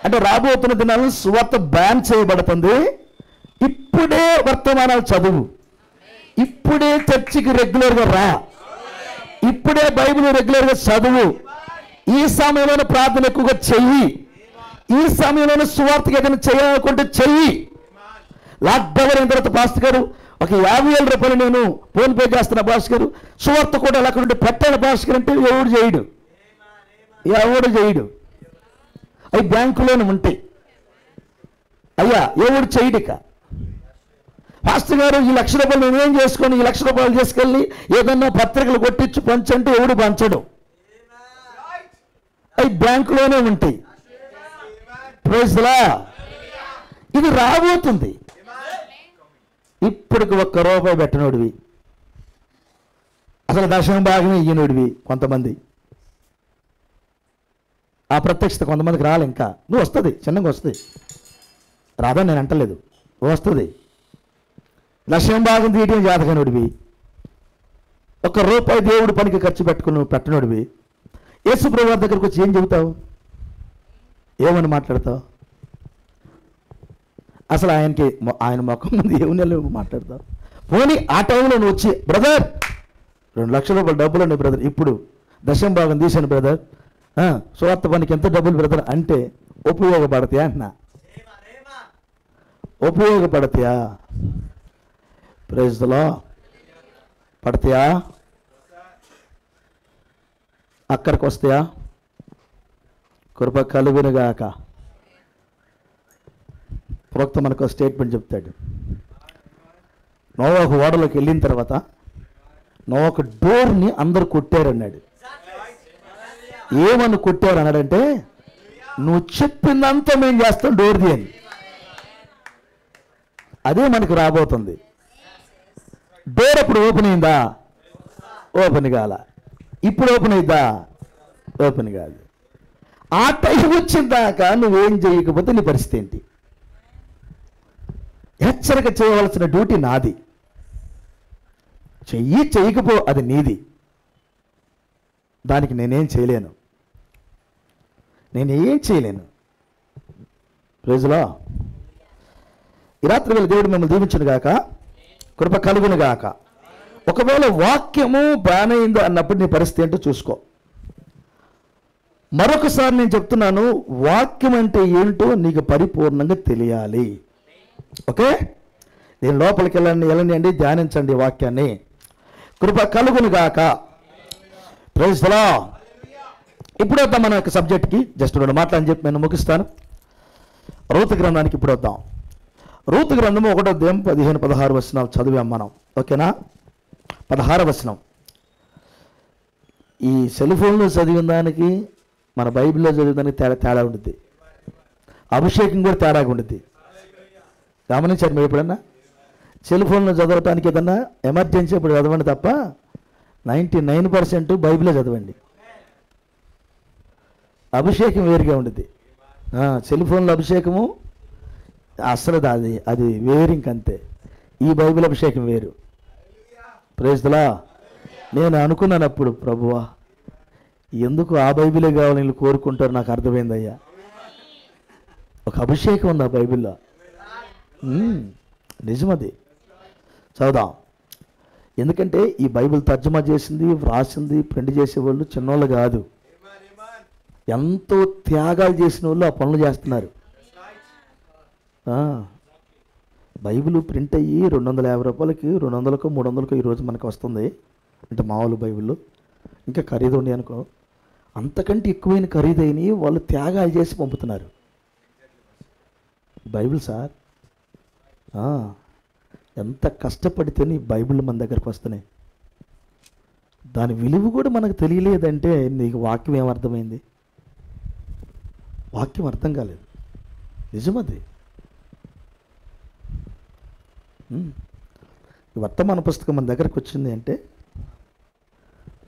అంటే రాబోతున్న దినాల్లో సువార్త బ్యాన్ చేయబడుతుంది. ఇప్పుడే వర్తమానాలు చదువు, ఇప్పుడే చర్చికి రెగ్యులర్గా రా, ఇప్పుడే బైబిల్ రెగ్యులర్గా చదువు, ఈ సమయంలోనే ప్రార్థన ఎక్కువగా చెయ్యి, ఈ సమయంలోనే సువార్తకి ఏదైనా చేయాలనుకుంటే చెయ్యి. లాక్డౌన్ అయిన తర్వాత పాస్టర్ గారు ఒక 50,000 రూపాయలు నేను ఫోన్పే చేస్తున్న పాస్టర్ గారు, సువార్త కూడా అక్కడ పెట్టాడు పాస్టర్ గారు అంటే ఎవడు చేయడు. అవి బ్యాంకులోనే ఉంటాయి. అయ్యా ఎవడు చేయడిక. పాస్టర్ గారు ఈ 1,00,000 రూపాయలు నేనేం చేసుకొని ఈ 1,00,000 రూపాయలు తీసుకెళ్ళి ఏదన్నా పత్రికలు కొట్టించి పంచంటే ఎవడు పంచడు. అవి బ్యాంకులోనే ఉంటాయి. Praise the lord. ఇది రాబోతుంది. ఇప్పటికి 1 రూపాయి పెట్టనోడివి, అసలు దశమ భాగమే ఇయ్యనోడివి కొంతమంది. ఆ ప్రత్యక్షత కొంతమందికి రాలే. ఇంకా నువ్వు వస్తుంది, చిన్నగా వస్తుంది, రాదని నేను అంటలేదు, వస్తుంది. దశమ భాగం తీయటం జాతకనోడివి, 1 రూపాయి దేవుడు పనికి ఖర్చు పెట్టనోడివి. యేసు ప్రభువు దగ్గరకు వచ్చి ఏం చెబుతావు? ఏమని మాట్లాడతావు? అసలు ఆయన ముఖం ముందు ఏమని మాట్లాడతావు? పోనీ ఆ టైంలో నువ్వు వచ్చి, బ్రదర్ 2,00,000 రూపాయలు డబ్బులు ఉన్నాయి బ్రదర్, ఇప్పుడు దశమ భాగం తీశాను బ్రదర్, సువార్త పనికి ఎంత డబ్బులు బ్రదర్ అంటే ఉపయోగపడతాయా అంటున్నా? ఉపయోగపడతాయా? Praise the lord. పడతాయా? అక్కడికి వస్తాయా? కృప కలుగునుగాక. ప్రవక్త మనకు స్టేట్మెంట్ చెప్తాడు. నోవాహు ఓడలోకి వెళ్ళిన తర్వాత నోవాహు డోర్ని అందరు కొట్టారన్నాడు. ఏమని కొట్టారు అన్నాడంటే, నువ్వు చెప్పిందంతా మేము చేస్తాం, డోర్ తీయని. అదే మనకు రాబోతుంది. డోర్ అప్పుడు ఓపెన్ అయిందా? ఓపెన్ కాల. ఇప్పుడు ఓపెన్ అయిద్దా? ఓపెన్ కాదు. ఆ టైం వచ్చిన దాకా నువ్వేం చేయకపోతే నీ పరిస్థితి ఏంటి? హెచ్చరిక చేయవలసిన డ్యూటీ నాది. చేయకపో, అది నీది. దానికి నేనేం చేయలేను. Praise the lord. ఈ రాత్రి వేళ దేవుడు మిమ్మల్ని దీవించును గాక, కృప కలుగును గాక. ఒకవేళ వాక్యము బ్యాన్ అయిందో అన్నప్పుడు నీ పరిస్థితి ఏంటో చూసుకో. మరొకసారి నేను చెప్తున్నాను, వాక్యం అంటే ఏంటో నీకు పరిపూర్ణంగా తెలియాలి. ఓకే, నేను లోపలికి వెళ్ళండి అండి, ధ్యానించండి వాక్యాన్ని. కృప కలుగును గాక. Praise the lord. ఇప్పుడు వద్దాం మన యొక్క సబ్జెక్ట్కి. జస్ట్ 2 మాటలు అని చెప్పి నేను ముగిస్తాను. రూతు గ్రంథానికి ఇప్పుడు వద్దాం. రూతు గ్రంథము 1వ అధ్యాయం 15-16 వచనాలు చదివాం మనం. ఓకేనా? 16వ వచనం. ఈ సెల్ ఫోన్లో చదివిన దానికి మన బైబిల్లో చదివిన దానికి తేడా ఉంటుంది. అభిషేకం కూడా తేడాగా ఉంటుంది. గమనించారు మీరు ఎప్పుడన్నా? సెల్ ఫోన్లో చదవటానికి ఏదన్నా ఎమర్జెన్సీ ఇప్పుడు చదవండి తప్ప 99% బైబిల్లో చదవండి. అభిషేకం వేరుగా ఉంటుంది. సెల్ ఫోన్లో అభిషేకము అసలు అది వేరు, ఇంకంతే. ఈ బైబిల్ అభిషేకం వేరు. Praise the lord. నేను అనుకున్నాను అప్పుడు, ప్రభువా ఎందుకు ఆ బైబిలే కావాలని వీళ్ళు కోరుకుంటారు, నాకు అర్థమైందయ్యా. ఒక అభిషేకం ఉంది ఆ బైబిల్లో. నిజమది. చదువుదాం. ఎందుకంటే ఈ బైబిల్ తర్జుమా చేసింది, వ్రాసింది, ప్రింట్ చేసేవాళ్ళు చిన్నోళ్ళు కాదు. ఎంతో త్యాగాలు చేసిన వాళ్ళు ఆ పనులు చేస్తున్నారు. బైబిల్ ప్రింట్ అయ్యి 250 రూపాయలకి, 200కో 300కో ఈరోజు మనకు వస్తుంది. అంటే మామూలు బైబిల్లో ఇంకా ఖరీదు ఉన్నాయి అనుకో, అంతకంటే ఎక్కువైన ఖరీదైనవి వాళ్ళు త్యాగాలు చేసి పంపుతున్నారు. బైబిల్ సార్ ఎంత కష్టపడితేనే బైబిల్ మన దగ్గరకు వస్తున్నాయి. దాని విలువ కూడా మనకు తెలియలేదంటే నీకు వాక్యం ఏమర్థమైంది? వాక్యం అర్థం కాలేదు. నిజమది. ఈ వర్తమాన పుస్తకం మన దగ్గరకు వచ్చింది అంటే,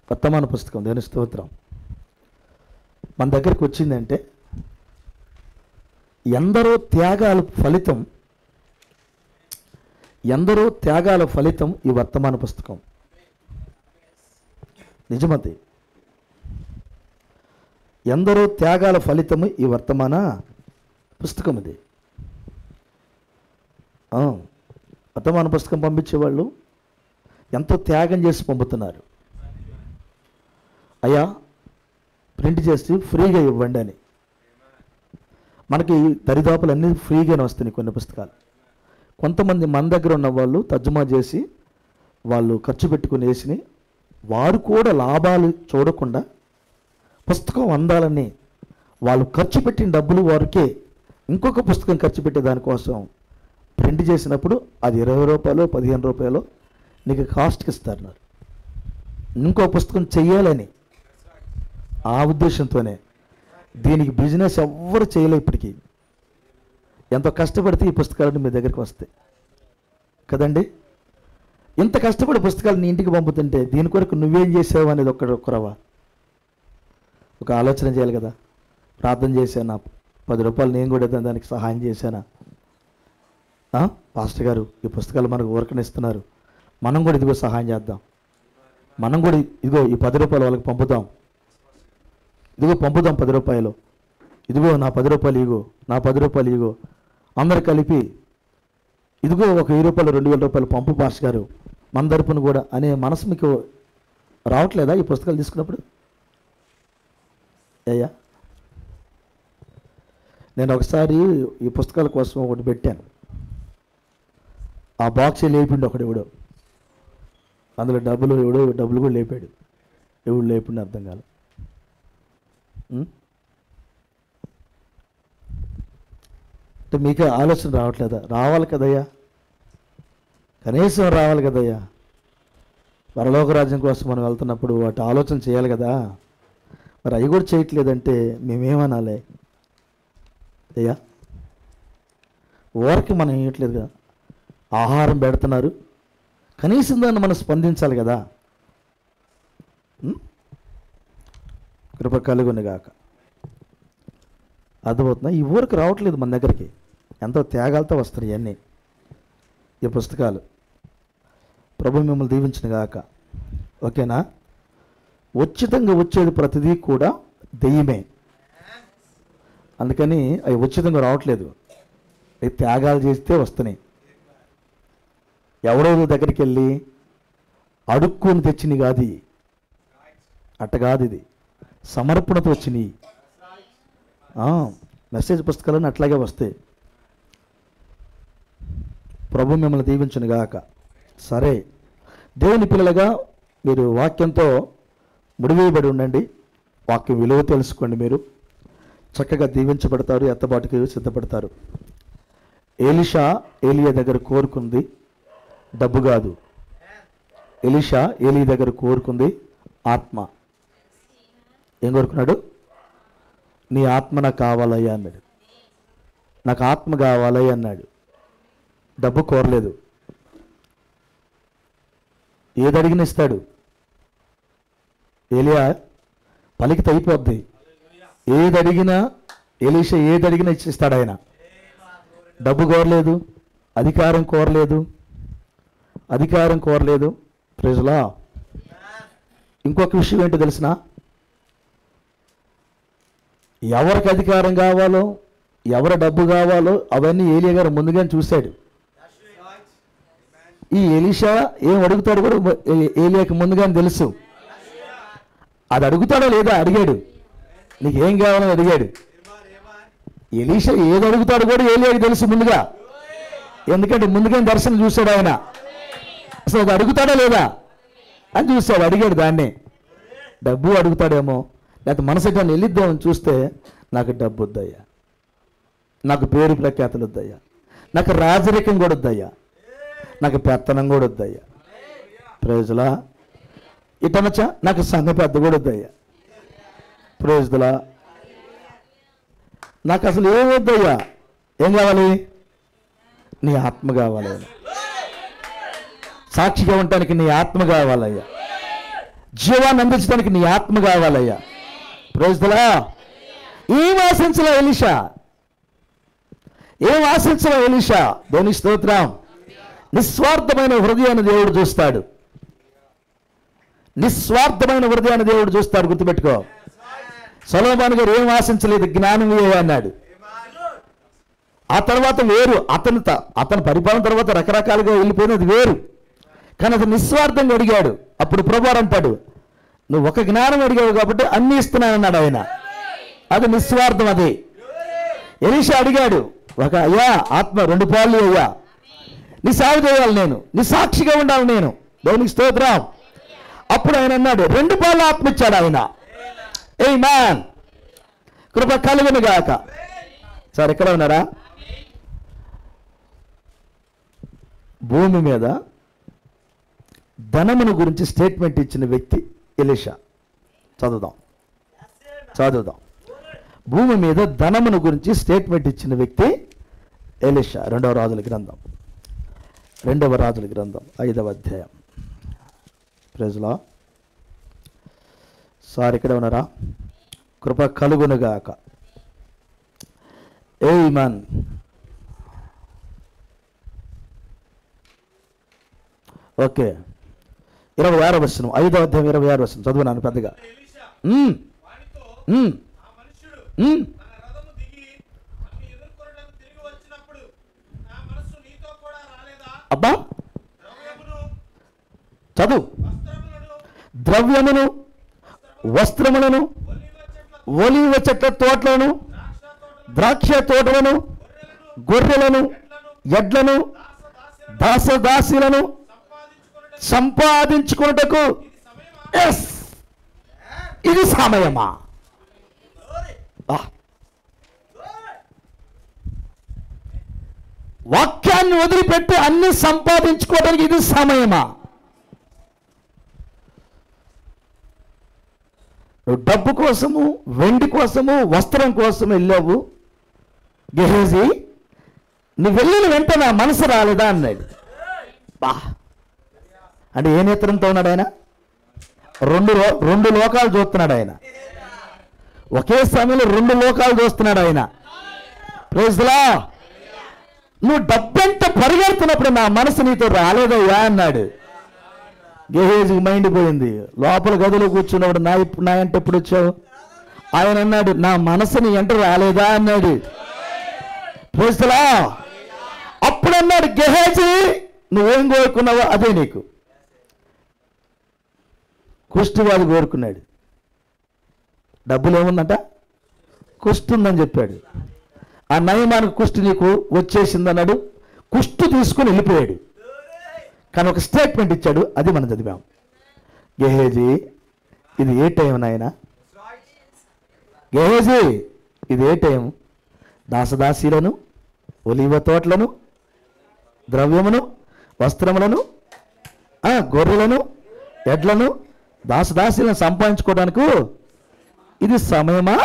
వర్తమాన పుస్తకం, దేవుని స్తోత్రం, మన దగ్గరకు వచ్చిందంటే ఎందరో త్యాగాల ఫలితం ఈ వర్తమాన పుస్తకం. నిజమది. ఎందరో త్యాగాల ఫలితము ఈ వర్తమాన పుస్తకం. ఇది వర్తమాన పుస్తకం పంపించేవాళ్ళు ఎంతో త్యాగం చేసి పంపుతున్నారు. అయ్యా ప్రింట్ చేసి ఫ్రీగా ఇవ్వండి అని. మనకి దరిదాపులు అన్నీ ఫ్రీగానే వస్తున్నాయి కొన్ని పుస్తకాలు. కొంతమంది మన దగ్గర ఉన్న వాళ్ళు తర్జుమా చేసి వాళ్ళు ఖర్చు పెట్టుకుని వేసి, వారు కూడా లాభాలు చూడకుండా పుస్తకం అందాలని వాళ్ళు ఖర్చు పెట్టిన డబ్బులు వారికే ఇంకొక పుస్తకం ఖర్చు పెట్టే దానికోసం ప్రింట్ చేసినప్పుడు అది 20 రూపాయలు 15 రూపాయలు నీకు కాస్ట్కి ఇస్తారు. ఇంకో పుస్తకం చెయ్యాలని ఆ ఉద్దేశంతోనే. దీనికి బిజినెస్ ఎవ్వరు చేయలే ఇప్పటికీ. ఎంతో కష్టపడితే ఈ పుస్తకాలు మీ దగ్గరికి వస్తాయి కదండి. ఇంత కష్టపడి పుస్తకాలు నీ ఇంటికి పంపుతుంటే దీని కొరకు నువ్వేం చేసావు అనేది ఒక్కరవా ఒక ఆలోచన చేయాలి కదా. ప్రార్థన చేశానా, 10 రూపాయలు నేను కూడా దానికి సహాయం చేశానా? పాస్టర్ గారు ఈ పుస్తకాలు మనకు ఊరకనిస్తున్నారు, మనం కూడా ఇదిగో సహాయం చేద్దాం, మనం కూడా ఇదిగో ఈ 10 రూపాయలు వాళ్ళకి పంపుదాం, ఇదిగో పంపుదాం 10 రూపాయలు, ఇదిగో నా 10 రూపాయలు ఇగో, నా 10 రూపాయలు ఇగో, అందరు కలిపి ఇదిగో ఒక 1000 రూపాయలు 2000 రూపాయలు పంపు పాస్టర్ గారు మన తరపున కూడా అనే మనసు మీకు రావట్లేదా ఈ పుస్తకాలు తీసుకున్నప్పుడు? అయ్యా నేను ఒకసారి ఈ పుస్తకాల కోసం ఒకటి పెట్టాను. ఆ బాక్స్ లేపిండు ఒకడు, ఎవడో అందులో డబ్బులు కూడా లేపాడు. ఎవడు లేపిండు అర్థం కాదు. అంటే మీకు ఆలోచన రావట్లేదా? రావాలి కదయ్యా, కనీసం రావాలి కదయ్యా. పరలోక రాజ్యం కోసం మనం వెళ్తున్నప్పుడు వాటి ఆలోచన చేయాలి కదా. మరి అవి కూడా చేయట్లేదంటే మేమేమనాలి అయ్యా? ఊరికి మనం ఇవ్వట్లేదు కదా, ఆహారం పెడుతున్నారు, కనీసం దాన్ని మనం స్పందించాలి కదా. కృప కలుగును గాక. అర్థమవుతుందా? ఈ ఊరికి రావట్లేదు మన దగ్గరికి, ఎంతో త్యాగాలతో వస్తాయి ఇవన్నీ ఈ పుస్తకాలు. ప్రభు మిమ్మల్ని దీవించిన గాక. ఓకేనా? ఉచితంగా వచ్చేది ప్రతిదీ కూడా దెయ్యమే. అందుకని అవి ఉచితంగా రావట్లేదు, అవి త్యాగాలు చేస్తే వస్తున్నాయి. ఎవరో దగ్గరికి వెళ్ళి అడుక్కుని తెచ్చినవి కాదు, అట్ట కాదు, ఇది సమర్పణతో వచ్చినాయి. మెసేజ్ పుస్తకాలన్నీ అట్లాగే వస్తాయి. ప్రభు మిమ్మల్ని దీవించును గాక. సరే, దేవుని పిల్లలుగా మీరు వాక్యంతో ముడివేయబడి ఉండండి. వాక్యం విలువ తెలుసుకోండి. మీరు చక్కగా దీవించబడతారు, ఎత్తబాటుకి సిద్ధపడతారు. ఎలీషా ఏలియా దగ్గర కోరుకుంది డబ్బు కాదు. ఎలీషా ఏలియా దగ్గర కోరుకుంది ఆత్మ. ఏం కోరుకున్నాడు? నీ ఆత్మ నాకు కావాలయ్యా అన్నాడు. నాకు ఆత్మ కావాలయ్యా అన్నాడు. డబ్బు కోరలేదు. ఏదడిగిన ఇస్తాడు. ఏలియా పలికితే అయిపోద్ది. ఏదడిగినా ఎలీషా ఏదడిగినా ఇచ్చిస్తాడు ఆయన. డబ్బు కోరలేదు, అధికారం కోరలేదు, అధికారం కోరలేదు. ప్రైజ్లా. ఇంకొక విషయం ఏంటో తెలిసిన, ఎవరికి అధికారం కావాలో, ఎవరి డబ్బు కావాలో అవన్నీ ఏలియా గారు ముందుగానే చూశాడు. ఈ ఎలీషా ఏం అడుగుతాడు కూడా ఏలియాకి ముందుగానే తెలుసు. అది అడుగుతాడో లేదా అడిగాడు. నీకేం కావాలని అడిగాడు. ఎలీషా ఏది అడుగుతాడు కూడా ఏలియాకి తెలుసు ముందుగా. ఎందుకంటే ముందుగానే దర్శనం చూశాడు ఆయన. అసలు అది అడుగుతాడా లేదా అని చూశాడు, అడిగాడు దాన్నే. డబ్బు అడుగుతాడేమో, లేకపోతే మనసుగా వెళ్ళిద్దామని చూస్తే నాకు డబ్బు వద్దయ్యా, నాకు పేరు ప్రఖ్యాతులు వద్దయ్యా, నాకు రాజరికం కూడా వద్దయ్యా, నాకు పెత్తనం కూడా వద్దయ్యా. ప్రైజ్లా. ఇటనొచ్చా నాకు సంఘ పెద్ద కూడా వద్దయ్యా. ప్రైజ్లా. నాకు అసలు ఏం వద్దయ్యా. ఏం కావాలి? నీ ఆత్మ కావాలి. సాక్షిగా ఉండటానికి నీ ఆత్మ కావాలయ్యా. జీవాన్ని అందించడానికి నీ ఆత్మ కావాలయ్యా. ప్రైజ్లా. ఏం ఆశించలే ఎలీషా, ఏం ఆశించలే ఎలీషా. దేవుని స్తోత్రం. నిస్వార్థమైన హృదయాన్ని దేవుడు చూస్తాడు. నిస్వార్థమైన హృదయాన్ని దేవుడు చూస్తాడు. గుర్తుపెట్టుకో. సొలొమోను గారు ఏం ఆశించలేదు, జ్ఞానం ఇవ్వు అన్నాడు. ఆ తర్వాత వేరు, అతని పరిపాలన తర్వాత రకరకాలుగా వెళ్ళిపోయినది వేరు. కానీ అతను నిస్వార్థంగా అడిగాడు. అప్పుడు ప్రభువారు అంటాడు, నువ్వు ఒక జ్ఞానం అడిగావు కాబట్టి అన్ని ఇస్తున్నానన్నాడు ఆయన. అది నిస్వార్థం. అది ఎలీషా అడిగాడు, ఒక అయ్యా ఆత్మ 2 పాలు అయ్యా, నీ సేవ చేయాలి నేను, నీ సాక్షిగా ఉండాలి నేను. దేవునికి స్తోత్రం. అప్పుడు ఆయన అన్నాడు 2 పాలు ఆత్మ ఇచ్చాడు ఆయన. ఆమేన్. కృప కలుగును గాక. సార్ ఎక్కడ ఉన్నారా? భూమి మీద ధనమును గురించి స్టేట్మెంట్ ఇచ్చిన వ్యక్తి ఎలీషా. చదువుదాం. భూమి మీద ధనమును గురించి స్టేట్మెంట్ ఇచ్చిన వ్యక్తి ఎలీషా. 2వ రాజుల గ్రంథం 5వ అధ్యాయం. ప్రైజ్లా. సార్ ఇక్కడ ఉన్నారా? కృప కలుగునుగాక. ఆమేన్. ఓకే. 26వ వచనం, 5వ అధ్యాయం 26వ వచనం చదువునాను పెద్దగా. అబ్బా చదువు. ద్రవ్యమును, వస్త్రములను, ఒలీవ చెట్ల తోటలను, ద్రాక్ష తోటలను, గొర్రెలను, ఎడ్లను, దాసదాసీలను సంపాదించుకున్నటకు ఇది సమయమా? వాక్యాన్ని వదిలిపెట్టి అన్ని సంపాదించుకోవడానికి ఇది సమయమా? నువ్వు డబ్బు కోసము, వెండి కోసము, వస్త్రం కోసం వెళ్ళావు గెహజీ. నువ్వు వెళ్ళిన వెంట నా మనసు రాలేదా అన్నాడు. బా అంటే ఏ నేత్రంతో ఉన్నాడు ఆయన? రెండు లోకాలు చూస్తున్నాడు ఆయన. ఒకే సమయంలో 2 లోకాలు చూస్తున్నాడు ఆయన. ప్రైజ్లా. నువ్వు డబ్బెంత పరిగెడుతున్నప్పుడు నా మనసు నీతో రాలేదయ్యా అన్నాడు. గెహజీకి మైండ్ పోయింది. లోపల గదిలో కూర్చున్నప్పుడు నా ఎంట ఎప్పుడు వచ్చావు? ఆయన అన్నాడు నా మనసు నీ ఎంట రాలేదా అన్నాడు. ప్రైజ్లా. అప్పుడు అన్నాడు గెహజీ నువ్వేం కోరుకున్నావో అదే నీకు. కుష్ఠవ్యాధి కోరుకున్నాడు. డబ్బులు ఏముందంట? కుష్ఠు ఉందని చెప్పాడు. ఆ నయమానికి కుష్ఠు నీకు వచ్చేసిందన్నాడు. కుష్ఠు తీసుకుని వెళ్ళిపోయాడు. కానీ ఒక స్టేట్మెంట్ ఇచ్చాడు, అది మనం చదివాం. గెహేజీ, ఇది ఏ టైం నాయన? గెహేజీ, ఇది ఏ టైం? దాసదాసీలను, ఒలివ తోటలను, ద్రవ్యమును, వస్త్రములను, గొర్రెలను, ఎడ్లను, దాసదాసీలను సంపాదించుకోవడానికి ఇది సమయమా?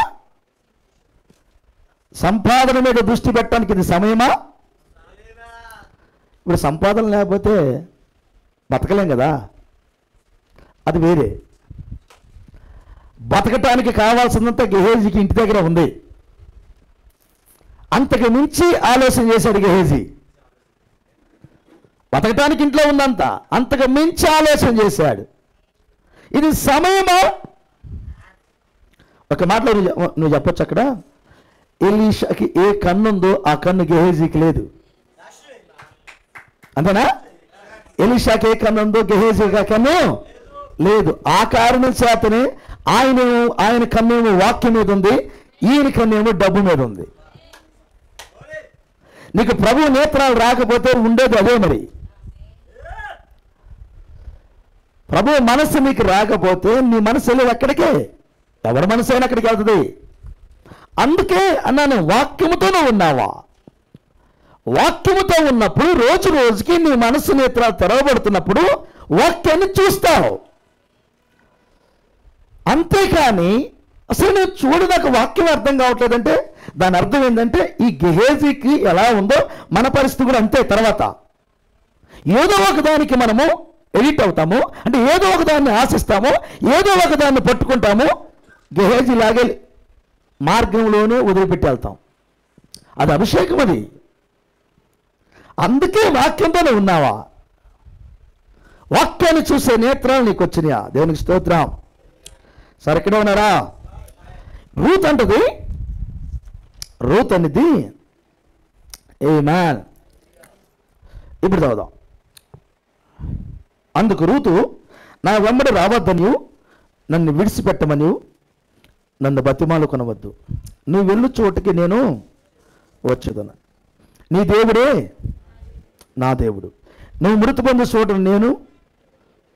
సంపాదన మీద దృష్టి పెట్టడానికి ఇది సమయమా? ఇప్పుడు సంపాదన లేకపోతే బతకలేం కదా, అది వేరే. బతకటానికి కావాల్సినంత గెహేజీకి ఇంటి దగ్గర ఉంది. అంతకు మించి ఆలోచన చేశాడు గెహేజీ. బతకటానికి ఇంట్లో ఉందంత, అంతకు మించి ఆలోచన చేశాడు. ఇది సమయమా? ఒక మాటలో నువ్వు చెప్పొచ్చు, అక్కడ ఎలీషాకి ఏ కన్ను ఉందో ఆ కన్ను గెహేజీకి లేదు. అంతేనా? ఎలీషాకి ఏ కన్ను ఉందో గెహేజీకి ఆ కన్ను లేదు. ఆ కారణం చేతనే ఆయన కన్నేమో వాక్యం మీద ఉంది, ఈయన కన్నేమో డబ్బు మీద ఉంది. నీకు ప్రభు నేత్రాలు రాకపోతే ఉండేది అదే. మరి ప్రభు మనస్సు నీకు రాకపోతే నీ మనసు వెళ్ళేది ఎక్కడికే? ఎవరి మనసు అయినా అక్కడికి వెళ్తుంది. అందుకే అన్నాను, వాక్యముతోనే ఉన్నావా? వాక్యముతో ఉన్నప్పుడు రోజు రోజుకి నీ మనస్సు నేత్రాలు తెరవబడుతున్నప్పుడు వాక్యాన్ని చూస్తావు. అంతేకాని అసలు నేను చూడదాకా వాక్యం అర్థం కావట్లేదంటే దాని అర్థం ఏంటంటే ఈ గెహేజీకి ఎలా ఉందో మన పరిస్థితి కూడా అంతే. తర్వాత ఏదో ఒకదానికి మనము ఎడిట్ అవుతాము, అంటే ఏదో ఒకదాన్ని ఆశిస్తాము, ఏదో ఒకదాన్ని పట్టుకుంటాము. గెహేజీ లాగే మార్గంలోనే వదిలిపెట్టి వెళ్తాం. అది అభిషేకం. అది అందుకే వాక్యంతోనే ఉన్నావా? వాక్యాన్ని చూసే నేత్రాలు నీకు వచ్చినాయా? దేవునికి స్తోత్రం. సరే, ఇక్కడ ఉన్నారా? రూత్ అంటది, రూత్ అనేది ఆమేన్. ఇప్పుడు చదువుదాం. అందుకు రూతు, నా వెంబడి రావద్దనియు, నన్ను విడిచిపెట్టమనియు నన్ను బతిమాలు కొనవద్దు. నువ్వు వెళ్ళు చోటుకి నేను వచ్చేదను. నీ దేవుడే నా దేవుడు. నువ్వు మృతి పొందే చోటును నేను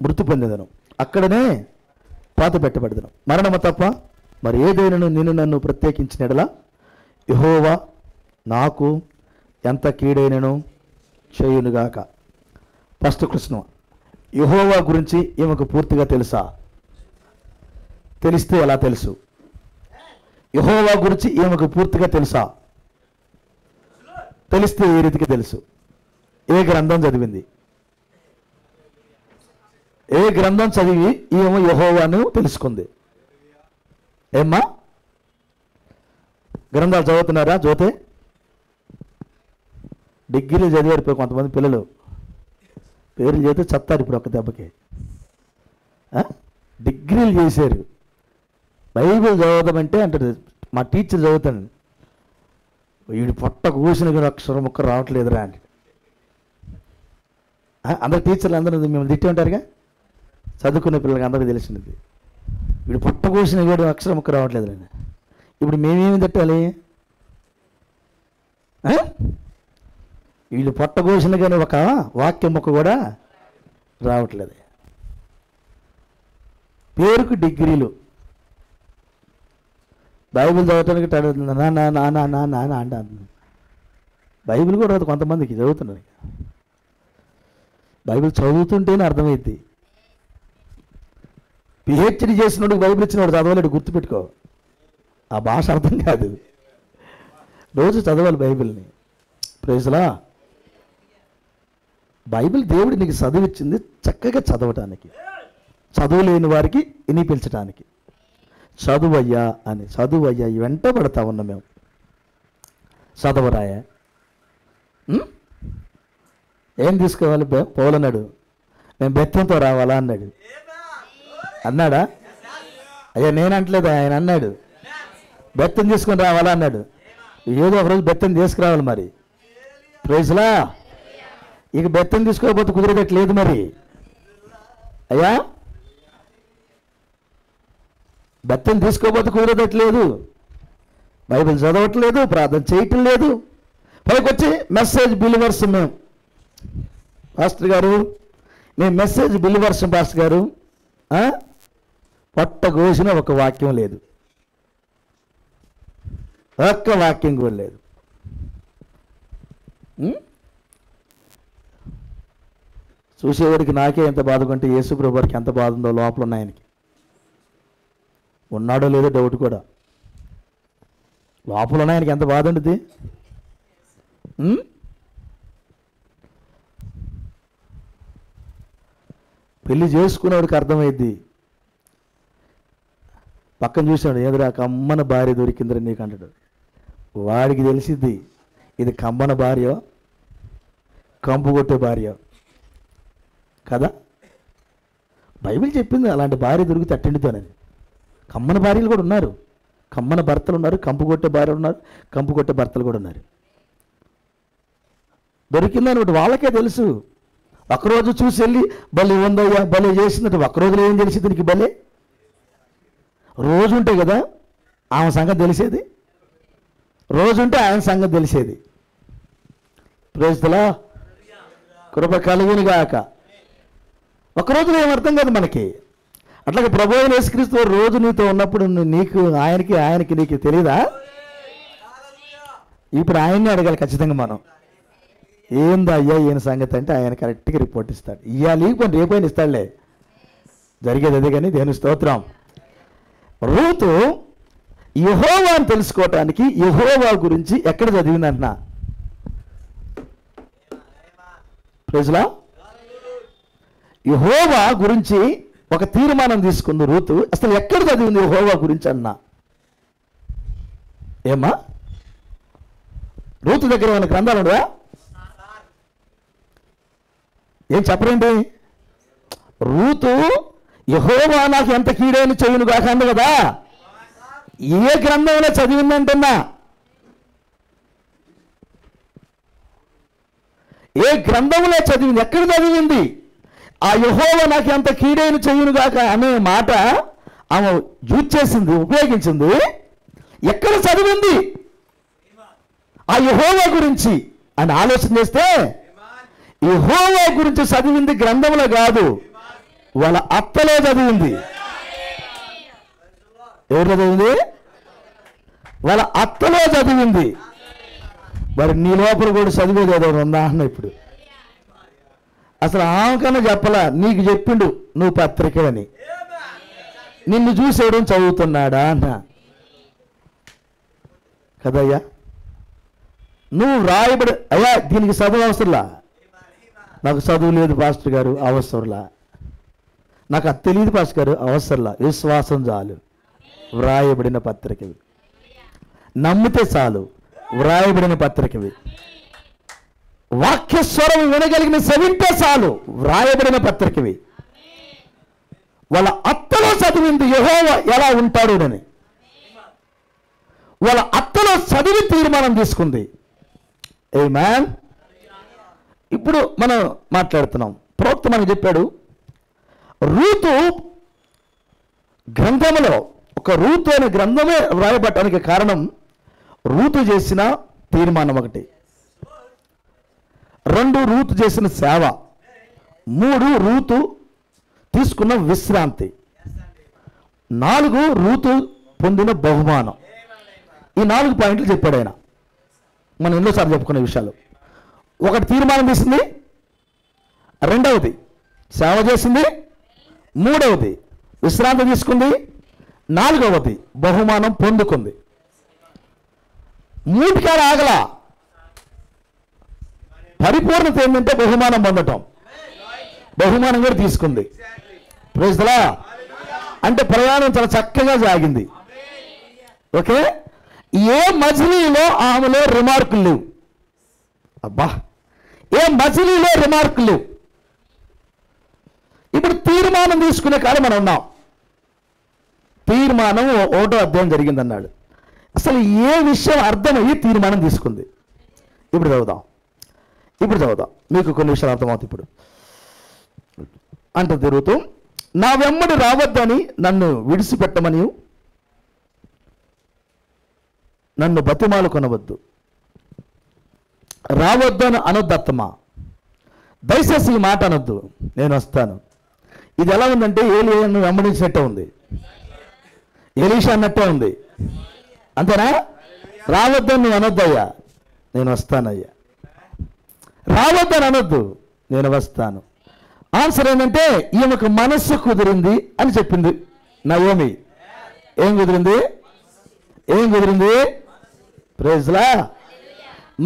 మృతి పొందేదను, అక్కడనే పాత పెట్టబడదను. మరణము తప్ప మరి ఏదైనా నేను నన్ను ప్రత్యేకించిన ఎడల యెహోవా నాకు ఎంత కీడైనను చేయునుగాక. ఫస్ట్ కృష్ణ, యెహోవా గురించి ఈమెకు పూర్తిగా తెలుసా? తెలిస్తే ఎలా తెలుసు? యెహోవా గురించి ఈమెకు పూర్తిగా తెలుసా? తెలిస్తే ఏ రీతికి తెలుసు? ఏ గ్రంథం చదివింది? ఏ గ్రంథం చదివి ఈమె యెహోవాను తెలుసుకుంది? ఏమ్మా, గ్రంథాలు చదువుతున్నారా? జ్యోతే డిగ్రీలు చదివారు కొంతమంది పిల్లలు, పేర్లు చేస్తే చత్తారు ఇప్పుడు ఒక్క దెబ్బకి. డిగ్రీలు చేశారు. బైబిల్ చదవదామంటే అంటారు, మా టీచర్ చదువుతాను, వీడు పొట్ట కూసిన కూడా అక్షరం ముక్క రావట్లేదురా అంటే. అందరు టీచర్లు అందరూ మేము తిట్టి ఉంటారుగా, చదువుకునే పిల్లలకి అందరికీ తెలిసినది. వీడు పొట్ట కూసిన కూడా అక్షరం ముక్క రావట్లేదు అని. ఇప్పుడు మేమేమి తిట్టాలి? వీళ్ళు పొట్ట కోసిన కానీ ఒక వాక్యం ముక్క కూడా రావట్లేదు. పేరుకు డిగ్రీలు. బైబిల్ చదవటానికి అంటాను. బైబిల్ కూడా రాదు కొంతమందికి, చదువుతున్నారు. బైబిల్ చదువుతుంటేనే అర్థమైద్ది. పిహెచ్డి చేసినోడు బైబిల్ ఇచ్చినోడు చదవలేడు, గుర్తుపెట్టుకో. ఆ భాష అర్థం కాదు. రోజు చదవాలి బైబిల్ని. ప్రైజ్లా. బైబిల్ దేవుడు నీకు చదివిచ్చింది చక్కగా చదవటానికి, చదువులేని వారికి వినిపించటానికి. చదువయ్యా అని, చదువయ్యా వెంట పడతా ఉన్నాం మేము. చదవరాయా? ఏం తీసుకోవాలి? పౌలన్నాడు, నేను బెత్తంతో రావాలా అన్నాడు. అన్నాడా? అయ్యా నేను అంటలేదు, ఆయన అన్నాడు బెత్తం తీసుకొని రావాలా అన్నాడు. ఏదో ఒకరోజు బెత్తం తీసుకురావాలి మరి. ప్రైజ్లా. ఇక బెత్తం తీసుకోకపోతే కుదిరేటట్లేదు మరి. అయ్యా బెత్తం తీసుకోకపోతే కుదరదట్లేదు, బైబిల్ చదవట్లేదు, ప్రార్థన చేయటం లేదు. పైకి వచ్చి మెసేజ్ బిలీవర్స్ మేము పాస్టర్ గారు, మేము మెసేజ్ బిలీవర్స్ పాస్టర్ గారు. పొట్ట కోసిన ఒక వాక్యం లేదు, ఒక్క వాక్యం కూడా లేదు. చూసేవాడికి నాకే ఎంత బాధకుంటే యేసుప్రభు వారికి ఎంత బాధ ఉందో లోపల ఉన్నాయనికి. ఉన్నాడో లేదో డౌట్ కూడా. లోపల ఉన్నాయనికి ఎంత బాధ ఉంటుంది. పెళ్లి చేసుకునేవాడికి అర్థమైద్ది. పక్కన చూసాడు, ఏదిరా కమ్మన భార్య దొరికిందిరా నీకు అంటాడు. వాడికి తెలిసిద్ది ఇది కమ్మన భార్య, కంపు కొట్టే భార్య కదా. బైబిల్ చెప్పింది అలాంటి భార్య దొరికి తట్టిండుతోనని. కమ్మన భార్యలు కూడా ఉన్నారు, కమ్మన భర్తలు ఉన్నారు, కంపు కొట్టే భార్యలు ఉన్నారు, కంపు కొట్టే భర్తలు కూడా ఉన్నారు. దొరికిందని ఒకటి వాళ్ళకే తెలుసు. ఒకరోజు చూసి వెళ్ళి బలి ఉందయ్యా బలి చేసినట్టు ఒకరోజులో ఏం తెలిసి దీనికి బలే రోజు ఉంటే కదా ఆమె సంగతి తెలిసేది, రోజుంటే ఆయన సంగతి తెలిసేది. ప్రేస్తులా కృప కలుగును గాక. ఒకరోజులో ఏమర్థం కాదు మనకి. అట్లాగే ప్రభువు యేసుక్రీస్తు రోజు నీతో ఉన్నప్పుడు నీకు ఆయనకి నీకు తెలియదా? ఇప్పుడు ఆయన్ని అడగాలి ఖచ్చితంగా మనం. ఏందా అయ్యా ఈయన సంగతి అంటే ఆయన కరెక్ట్గా రిపోర్ట్ ఇస్తాడు. ఇవ్వాలి కొన్ని రేపైనా ఇస్తాడులే, జరిగేది అదే. కానీ దేవుని స్తోత్రం. రూతు యెహోవాను తెలుసుకోవటానికి యెహోవా గురించి ఎక్కడ చదివిందంటున్నా? ప్రైజ్లా. యెహోవా గురించి ఒక తీర్మానం తీసుకుంది రూతు. అసలు ఎక్కడ చదివింది యెహోవా గురించి అన్నా? ఏమ్మా రూతు దగ్గర ఏమైనా గ్రంథాలు ఉండవా? ఏం చెప్పరండి? రూతు యెహోవా నాకు ఎంత కీడైన చెయ్యును గాక అంది కదా. ఏ గ్రంథంలో చదివిందంటున్నా? ఏ గ్రంథంలో చదివింది? ఎక్కడ చదివింది? ఆ యెహోవా నాకు ఎంత కీడైన చెయ్యును గాక అనే మాట ఆమె యూజ్ చేసింది, ఉపయోగించింది. ఎక్కడ చదివింది ఆ యెహోవా గురించి అని ఆలోచన చేస్తే, యెహోవా గురించి చదివింది గ్రంథంలో కాదు, వాళ్ళ అత్తలో చదివింది. ఎవరిలో చదివింది? వాళ్ళ అత్తలో చదివింది. మరి నీ లోపల కూడా చదివేది ఏదో ఉందా అన్న? ఇప్పుడు అసలు ఆమెకన్నా చెప్పలా, నీకు చెప్పిండు నువ్వు పత్రికని, నిన్ను చూసేయడం చదువుతున్నాడా అన్న కదయ్యా. నువ్వు రాయబడి అయ్యా దీనికి చదువు అవసరంలా, నాకు చదువు లేదు పాస్టర్ గారు అవసరంలా, నాకు అది తెలియదు పాస్టర్ గారు అవసరంలా, విశ్వాసం చాలు, వ్రాయబడిన పత్రికవి, నమ్మితే చాలు, వ్రాయబడిన పత్రికవి, వాక్యస్వరం వినగలిగిన సెవింటే చాలు, వ్రాయబడిన పత్రికవి. వాళ్ళ అత్తలో చదివింది యెహోవా ఎలా ఉంటాడు అని. వాళ్ళ అత్తలో చదివి తీర్మానం తీసుకుంది. ఆమేన్. ఇప్పుడు మనం మాట్లాడుతున్నాం. ప్రవక్త మనకు చెప్పాడు, రూతు గ్రంథంలో ఒక రూతు అనే గ్రంథమే వ్రాయబడటానికి కారణం రూతు చేసిన తీర్మానం ఒకటి, 2 రూతు చేసిన సేవ, 3 రూతు తీసుకున్న విశ్రాంతి, 4 రూతు పొందిన బహుమానం. ఈ 4 పాయింట్లు చెప్పాడు ఆయన. మనం ఎన్నోసార్లు చెప్పుకునే విషయాలు. ఒకటి తీర్మానం తీసింది, 2వది సేవ చేసింది, 3వది విశ్రాంతి తీసుకుంది, 4వది బహుమానం పొందుకుంది. 3 కాడ ఆగలా. పరిపూర్ణత ఏంటంటే బహుమానం పొందటం, బహుమానం కూడా తీసుకుంది. Praise the lord. అంటే ప్రయాణం చాలా చక్కగా సాగింది. ఓకే. ఏ మజిలీలో ఆమెలో రిమార్కులు లేవు. అబ్బా, ఏ మజిలీలో రిమార్కులు లేవు. ఇప్పుడు తీర్మానం తీసుకునే కాడ మనం ఉన్నాం. తీర్మానం 1వ అధ్యాయం జరిగిందన్నాడు. అసలు ఏ విషయం అర్థమయ్యి తీర్మానం తీసుకుంది? ఇప్పుడు చదువుదాం. మీకు కొన్ని విషయాలు అర్థమవుతాయి. ఇప్పుడు అంటే తిరుగుతూ, నా వెంబడి రావద్దని నన్ను విడిచిపెట్టమని నన్ను బతిమాలు కొనవద్దు, రావద్దని అనొద్దు అత్తమ్మ, దయచేసి ఈ మాట అనొద్దు, నేను వస్తాను. ఇది ఎలా ఉందంటే ఏలియాను వెంబడించినట్టే ఉంది, ఎలీషా అన్నట్టే ఉంది. అంతేనా? రావద్దని నువ్వు అనొద్దయ్యా, నేను వస్తానయ్యా. రావద్దని అనొద్దు, నేను వస్తాను. ఆన్సర్ ఏంటంటే ఈమెకు మనస్సు కుదిరింది అని చెప్పింది నయోమి. ఏం కుదిరింది? ఏం కుదిరింది? ప్రైజ్లా,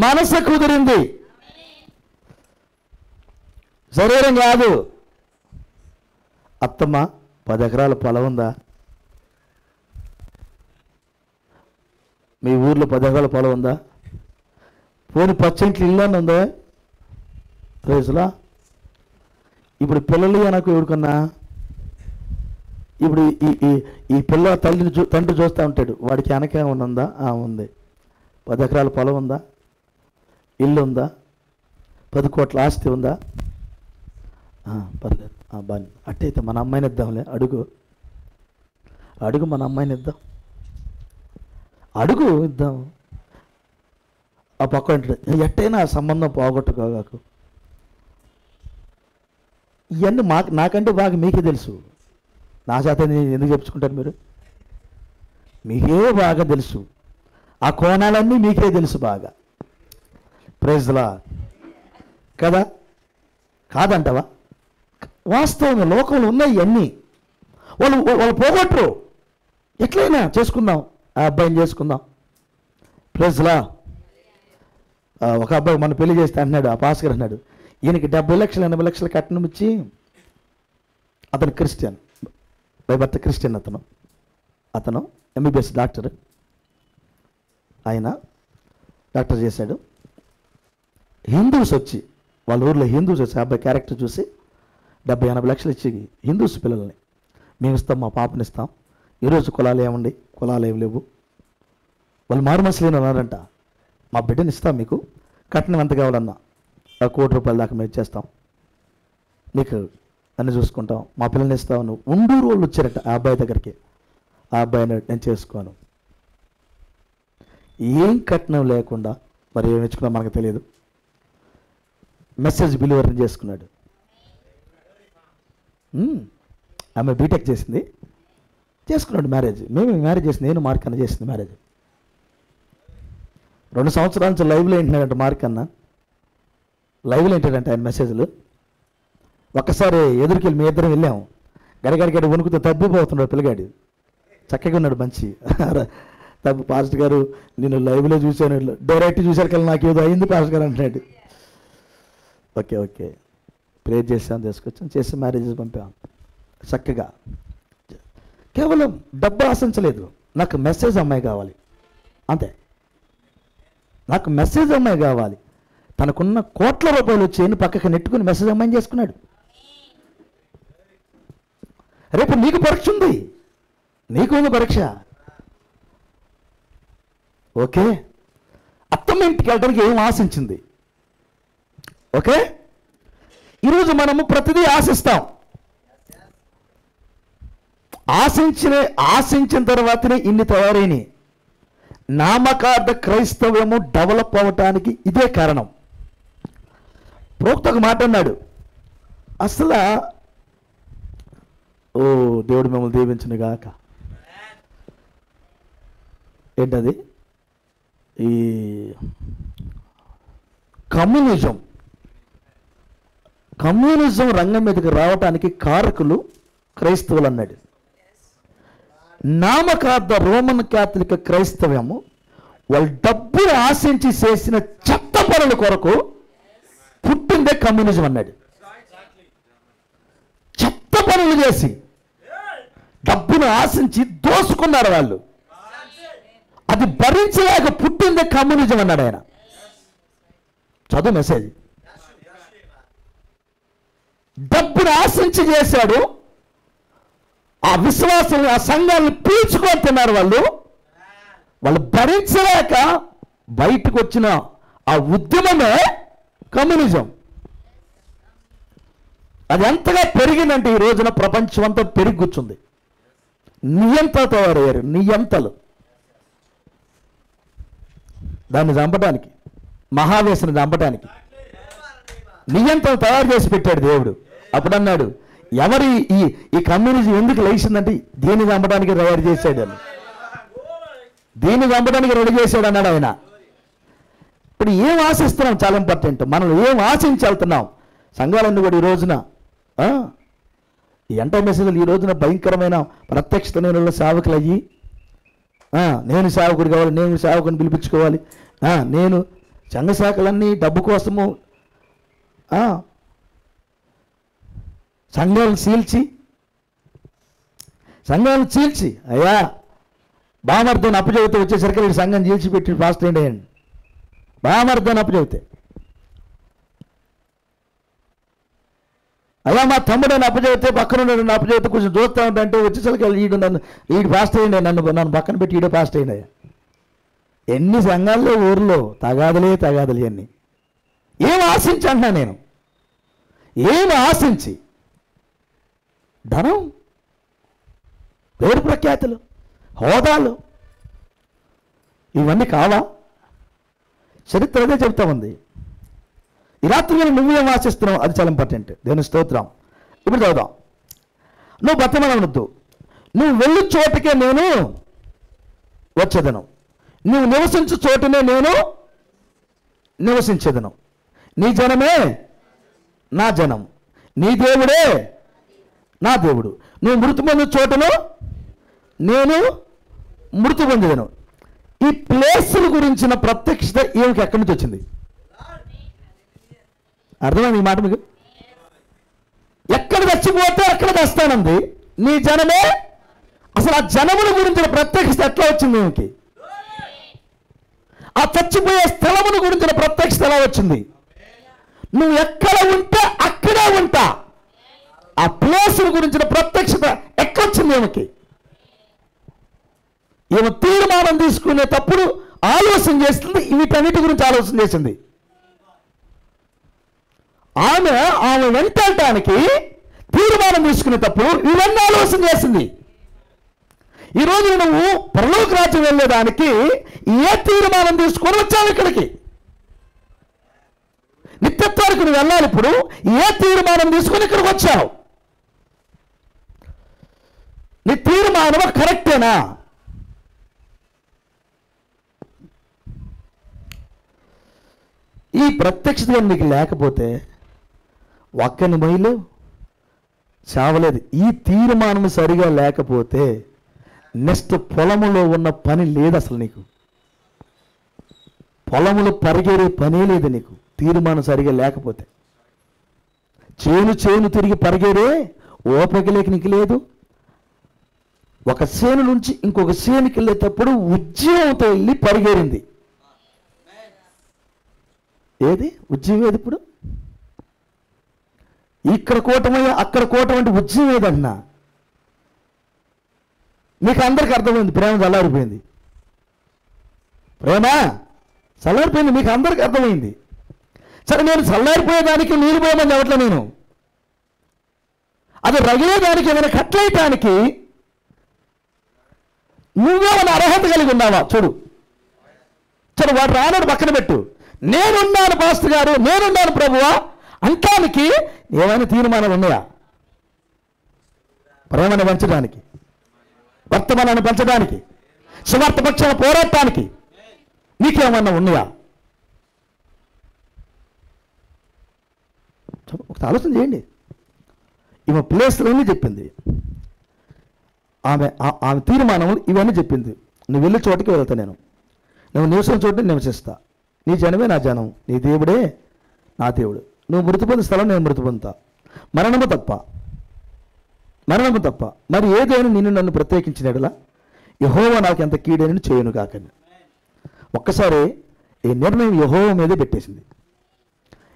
మనసు కుదిరింది, శరీరం కాదు. అత్తమ్మ 10 ఎకరాల పొలం ఉందా? మీ ఊర్లో 10 ఎకరాల పొలం ఉందా? పోని 10 సెంట్లు ఇల్లు అని ఉందా? ప్రైజ్లా. ఇప్పుడు పిల్లలు నాకు ఎవరికన్నా, ఇప్పుడు ఈ పిల్ల తండ్రి చూస్తూ ఉంటాడు, వాడికి వెనక ఉందా? ఉంది. 10 ఎకరాల పొలం ఉందా? ఇల్లు ఉందా? 10 కోట్ల ఆస్తి ఉందా? పర్లేదు, బాగా. అట్టయితే మన అమ్మాయిని ఇద్దాంలే, అడుగు అడుగు, మన అమ్మాయిని ఇద్దాం, అడుగు ఇద్దాం. ఆ పక్క ఎట్టయినా సంబంధం పోగొట్టుకోగాకు. ఇవన్నీ నాకంటే బాగా మీకే తెలుసు. నా చేత ఎందుకు చెప్పుకుంటారు మీరు? మీకే బాగా తెలుసు, ఆ కోణాలన్నీ మీకే తెలుసు బాగా. ప్రైజ్లా కదా? కాదంటవా? వాస్తవంగా లోకంలో ఉన్నాయి ఇవన్నీ. వాళ్ళు పోగొట్టరు. ఎట్లయినా చేసుకుందాం, ఆ అబ్బాయిని చేసుకుందాం. ప్రైజ్లా. ఒక అబ్బాయి మన పెళ్లి చేస్తే అన్నాడు, ఆ పాస్కర్ అన్నాడు, ఈయనకి 70 లక్షలు 80 లక్షలు కట్నం ఇచ్చి, అతను క్రిస్టియన్, భర్త క్రిస్టియన్, అతను ఎంబీబీఎస్ డాక్టర్, ఆయన డాక్టర్ చేశాడు. హిందూస్ వచ్చి, వాళ్ళ ఊర్లో హిందూస్ వచ్చి అబ్బాయి క్యారెక్టర్ చూసి 70-80 లక్షలు ఇచ్చి, హిందూస్ పిల్లల్ని మేము ఇస్తాం, మా పాపని ఇస్తాం, ఈరోజు కులాలు ఏమండి, కులాలు ఏమి లేవు, వాళ్ళు మారుమసలేని అన్నారంట, మా బిడ్డని ఇస్తాం, మీకు కట్నం ఎంత కావాలన్నా ₹1 కోటి దాకా మేము ఇచ్చేస్తాం, మీకు అన్నీ చూసుకుంటాం, మా పిల్లల్ని ఇస్తామని ఉండూరు వాళ్ళు వచ్చారట ఆ అబ్బాయి దగ్గరికి. ఆ అబ్బాయిని నేను చేసుకోను. ఏం కట్నం లేకుండా, మరి ఏమి ఇచ్చుకున్నా మనకు తెలియదు, మెసేజ్ బిలీవర్ని చేసుకున్నాడు. ఆమె బీటెక్ చేసింది, చేసుకున్నాడు మ్యారేజ్. మేము మ్యారేజ్ చేసింది, నేను మార్క్ అన్న చేసింది మ్యారేజ్. 2 సంవత్సరాల నుంచి లైవ్లో ఏంటంటే మార్క్ అన్న లైవ్లో ఏంటంటే ఆయన మెసేజ్లు. ఒక్కసారి ఎదురుకెళ్ళి మీ ఇద్దరం వెళ్ళాము, గడగడగడ వణుకుతో తబ్బిపోతున్నాడు పిల్లగాడు, చక్కగా ఉన్నాడు మంచి. తప్పు పాస్టర్ గారు నేను లైవ్లో చూశాను, డైరెక్ట్ చూశారు కదా, నాకు ఏదో అయింది పాస్టర్ గారు అంటున్నాడు. ఓకే ప్రేర్ చేసాం, తీసుకొచ్చాం, చేసి మ్యారేజెస్ పంపాం చక్కగా. కేవలం డబ్బు ఆశించలేదు, నాకు మెసేజ్ అమ్మాయి కావాలి అంతే. నాకు మెసేజ్ అమ్మాయి కావాలి. తనకున్న కోట్ల రూపాయలు వచ్చి పక్కకి నెట్టుకుని మెసేజ్ అమ్మాయిని చేసుకున్నాడు. రేపు నీకు పరీక్ష ఉంది, నీకు ఉంది పరీక్ష. ఓకే, అత్తమ్మ ఇంటికి వెళ్ళడానికి ఏం ఆశించింది? ఓకే, ఈరోజు మనము ప్రతిదీ ఆశిస్తాం. ఆశించిన తర్వాతనే ఇన్ని తయారైనవి. నామకార్థ క్రైస్తవ్యము డెవలప్ అవ్వటానికి ఇదే కారణం. ప్రోక్త ఒక మాట అన్నాడు, అసలు దేవుడు మిమ్మల్ని దీవించును గాక. ఏంటది? ఈ కమ్యూనిజం రంగం మీదకి రావటానికి కారకులు క్రైస్తవులు అన్నాడు. నామకార్థ రోమన్ క్యాథలిక్ క్రైస్తవ్యము వాళ్ళు డబ్బులు ఆశించి చేసిన చెత్త పనుల కొరకు పుట్టిందే కమ్యూనిజం అన్నాడు. చెత్త పనులు చేసి డబ్బును ఆశించి దోసుకున్నారు వాళ్ళు, అది భరించలేక పుట్టిందే కమ్యూనిజం అన్నాడు ఆయన. చదువు మెసేజ్. డబ్బును ఆశించి చేశాడు, ఆ విశ్వాసాన్ని, ఆ సంఘాలను పీల్చుకొని తిన్నారు వాళ్ళు భరించలేక బయటకు వచ్చిన ఆ ఉద్యమమే కమ్యూనిజం. అది ఎంతగా పెరిగిందంటే ఈ రోజున ప్రపంచం అంతా పెరిగి కూర్చుంది. నియంతలు తయారయ్యారు, నియంతలు. దాన్ని చంపడానికి, మహావేశను చంపడానికి నియంత్రణ తయారు చేసి పెట్టాడు దేవుడు. అప్పుడు అన్నాడు, ఎవరి ఈ కమ్యూనిజం ఎందుకు లేచిందంటే దీన్ని చంపడానికి తయారు చేశాడు అని, దీన్ని చంపడానికి రెడీ చేశాడు అన్నాడు ఆయన. ఇప్పుడు ఏం ఆశిస్తున్నాం చాలా ఇంపార్టెంట్. మనం ఏం ఆశించి వెళ్తున్నాం? సంఘాలన్నీ కూడా ఈ రోజున ఈ ఎంటర్ మెసేజ్లు ఈ రోజున భయంకరమైన ప్రత్యక్షత నేను సేవకులు అయ్యి, నేను సేవకుడు కావాలి, నేను సేవకుని పిలిపించుకోవాలి, నేను సంఘ శాఖలన్నీ డబ్బు కోసము సంఘాలను చీల్చి అయ్యా బామర్థం అప్పచెబితే వచ్చేసరికి వీడు సంఘం చీల్చిపెట్టి ఫాస్ట్ అయ్యండి అయ్యండి. బామర్థం అప్పచెబితే అలా మా తమ్ముడని అప్పచెబితే పక్కన అప్పచెబితే కొంచెం చూస్తూ ఉంటే వచ్చేసరికి వీడు ఫాస్ట్ అయ్యండి, నన్ను పక్కన పెట్టి ఈడో ఫాస్ట్ అయ్యండి. ఎన్ని సంఘాల్లో ఊర్లో తగాదలే అన్నీ. ఏం ఆశించి అంటున్నా నేను, ఏం ఆశించి? ధనం, పేరు ప్రఖ్యాతులు, హోదాలు, ఇవన్నీ కావా? చరిత్ర అదే చెప్తా ఉంది. ఈ రాత్రి నువ్వేం ఆశిస్తున్నావు? అది చాలా ఇంపార్టెంట్. దేవుని స్తోత్రం. ఇప్పుడు చదువుదాం. నువ్వు బతమనవద్దు, నువ్వు వెళ్ళు చోటుకే నేను వచ్చేదను, నువ్వు నివసించు చోటునే నేను నివసించేదను, నీ జనమే నా జనం, నీ దేవుడే నా దేవుడు, నువ్వు మృతి పొందు చోటను నేను మృతి పొందేదను. ఈ ప్లేసుల గురించిన ప్రత్యక్షత ఈమెకి ఎక్కడి నుంచి వచ్చింది? అర్థమైంది ఈ మాట మీకు? ఎక్కడ చచ్చిపోతే అక్కడ చస్తానంది, నీ జనమే. అసలు ఆ జనముల గురించిన ప్రత్యక్షత ఎట్లా వచ్చింది ఈమెకి? ఆ చచ్చిపోయే స్థలముల గురించిన ప్రత్యక్షత ఎలా వచ్చింది? నువ్వు ఎక్కడ ఉంటే అక్కడే ఉంటా. ఆ ప్లేసుల గురించిన ప్రత్యక్షత ఎక్కడొచ్చింది ఈమెకి? ఈమె తీర్మానం తీసుకునేటప్పుడు ఆలోచన చేస్తుంది, వీటన్నిటి గురించి ఆలోచన చేసింది. ఆమె వెంటాడటానికి తీర్మానం తీసుకునేటప్పుడు ఇవన్నీ ఆలోచన చేసింది. ఈరోజు నువ్వు పరలోక రాజ్యం వెళ్ళేదానికి ఏ తీర్మానం తీసుకొని వచ్చావు? ఇక్కడికి నిత్యత్వానికి నువ్వు వెళ్ళాలి. ఇప్పుడు ఏ తీర్మానం తీసుకొని ఇక్కడికి వచ్చావు? నీ తీర్మానం కరెక్టేనా? ఈ ప్రత్యక్షత నీకు లేకపోతే ఒక్కని మైలు చావలేదు. ఈ తీర్మానం సరిగా లేకపోతే నెక్స్ట్ పొలములో ఉన్న పని లేదు. అసలు నీకు పొలములు పరిగెరే పనే లేదు నీకు తీర్మానం సరిగా లేకపోతే. చేను తిరిగి పరిగెరే ఓపికలేక నీకు లేదు. ఒక చేను నుంచి ఇంకొక చేనుకి వెళ్ళేటప్పుడు ఉద్యమంతో వెళ్ళి పరిగెరింది. ఏది ఉద్యమం? ఏది ఇప్పుడు? ఇక్కడ కూటమయ్యా అక్కడ కూటం అంటే ఉద్యమం ఏదన్నా? మీకు అందరికి అర్థమైంది. ప్రేమ చల్లారిపోయింది, ప్రేమ చల్లారిపోయింది, మీకు అందరికి అర్థమైంది. సరే, నేను చల్లారిపోయేదానికి నీరు పోయమని చెప్పట్లే నేను. అది రగిలేదానికి ఏమైనా కట్లేయటానికి నువ్వేమైనా అర్హత కలిగి ఉన్నావా? చూడు, వాడు రానాడు పక్కన పెట్టు. నేనున్నాను పాస్టర్ గారు, నేనున్నాను ప్రభువా అంటానికి ఏమైనా తీర్మానాలు ఉన్నాయా? ప్రేమను పెంచడానికి, వర్తమానాన్ని పెంచడానికి, సువార్త పక్షాన పోరాటానికి నీకేమన్నా ఉన్నాయా? ఒక ఆలోచన చేయండి. ఈమె ప్లేస్లన్నీ చెప్పింది, ఆమె తీర్మానములు ఇవన్నీ చెప్పింది. నువ్వు వెళ్ళే చోటికి వెళ్తా, నేను నువ్వు నివసం చోటు నివసిస్తా, నీ జనమే నా జనం, నీ దేవుడే నా దేవుడు, నువ్వు మృతి పొందిన స్థలం నేను మృతి పొందుతా, మరణము తప్ప మరి ఏదైనా నిన్ను నన్ను ప్రత్యేకించినట్లా యెహోవా నాకు ఎంత కీడని చేయను కాకని. ఒక్కసారి ఈ నిర్ణయం యెహోవా మీదే పెట్టేసింది.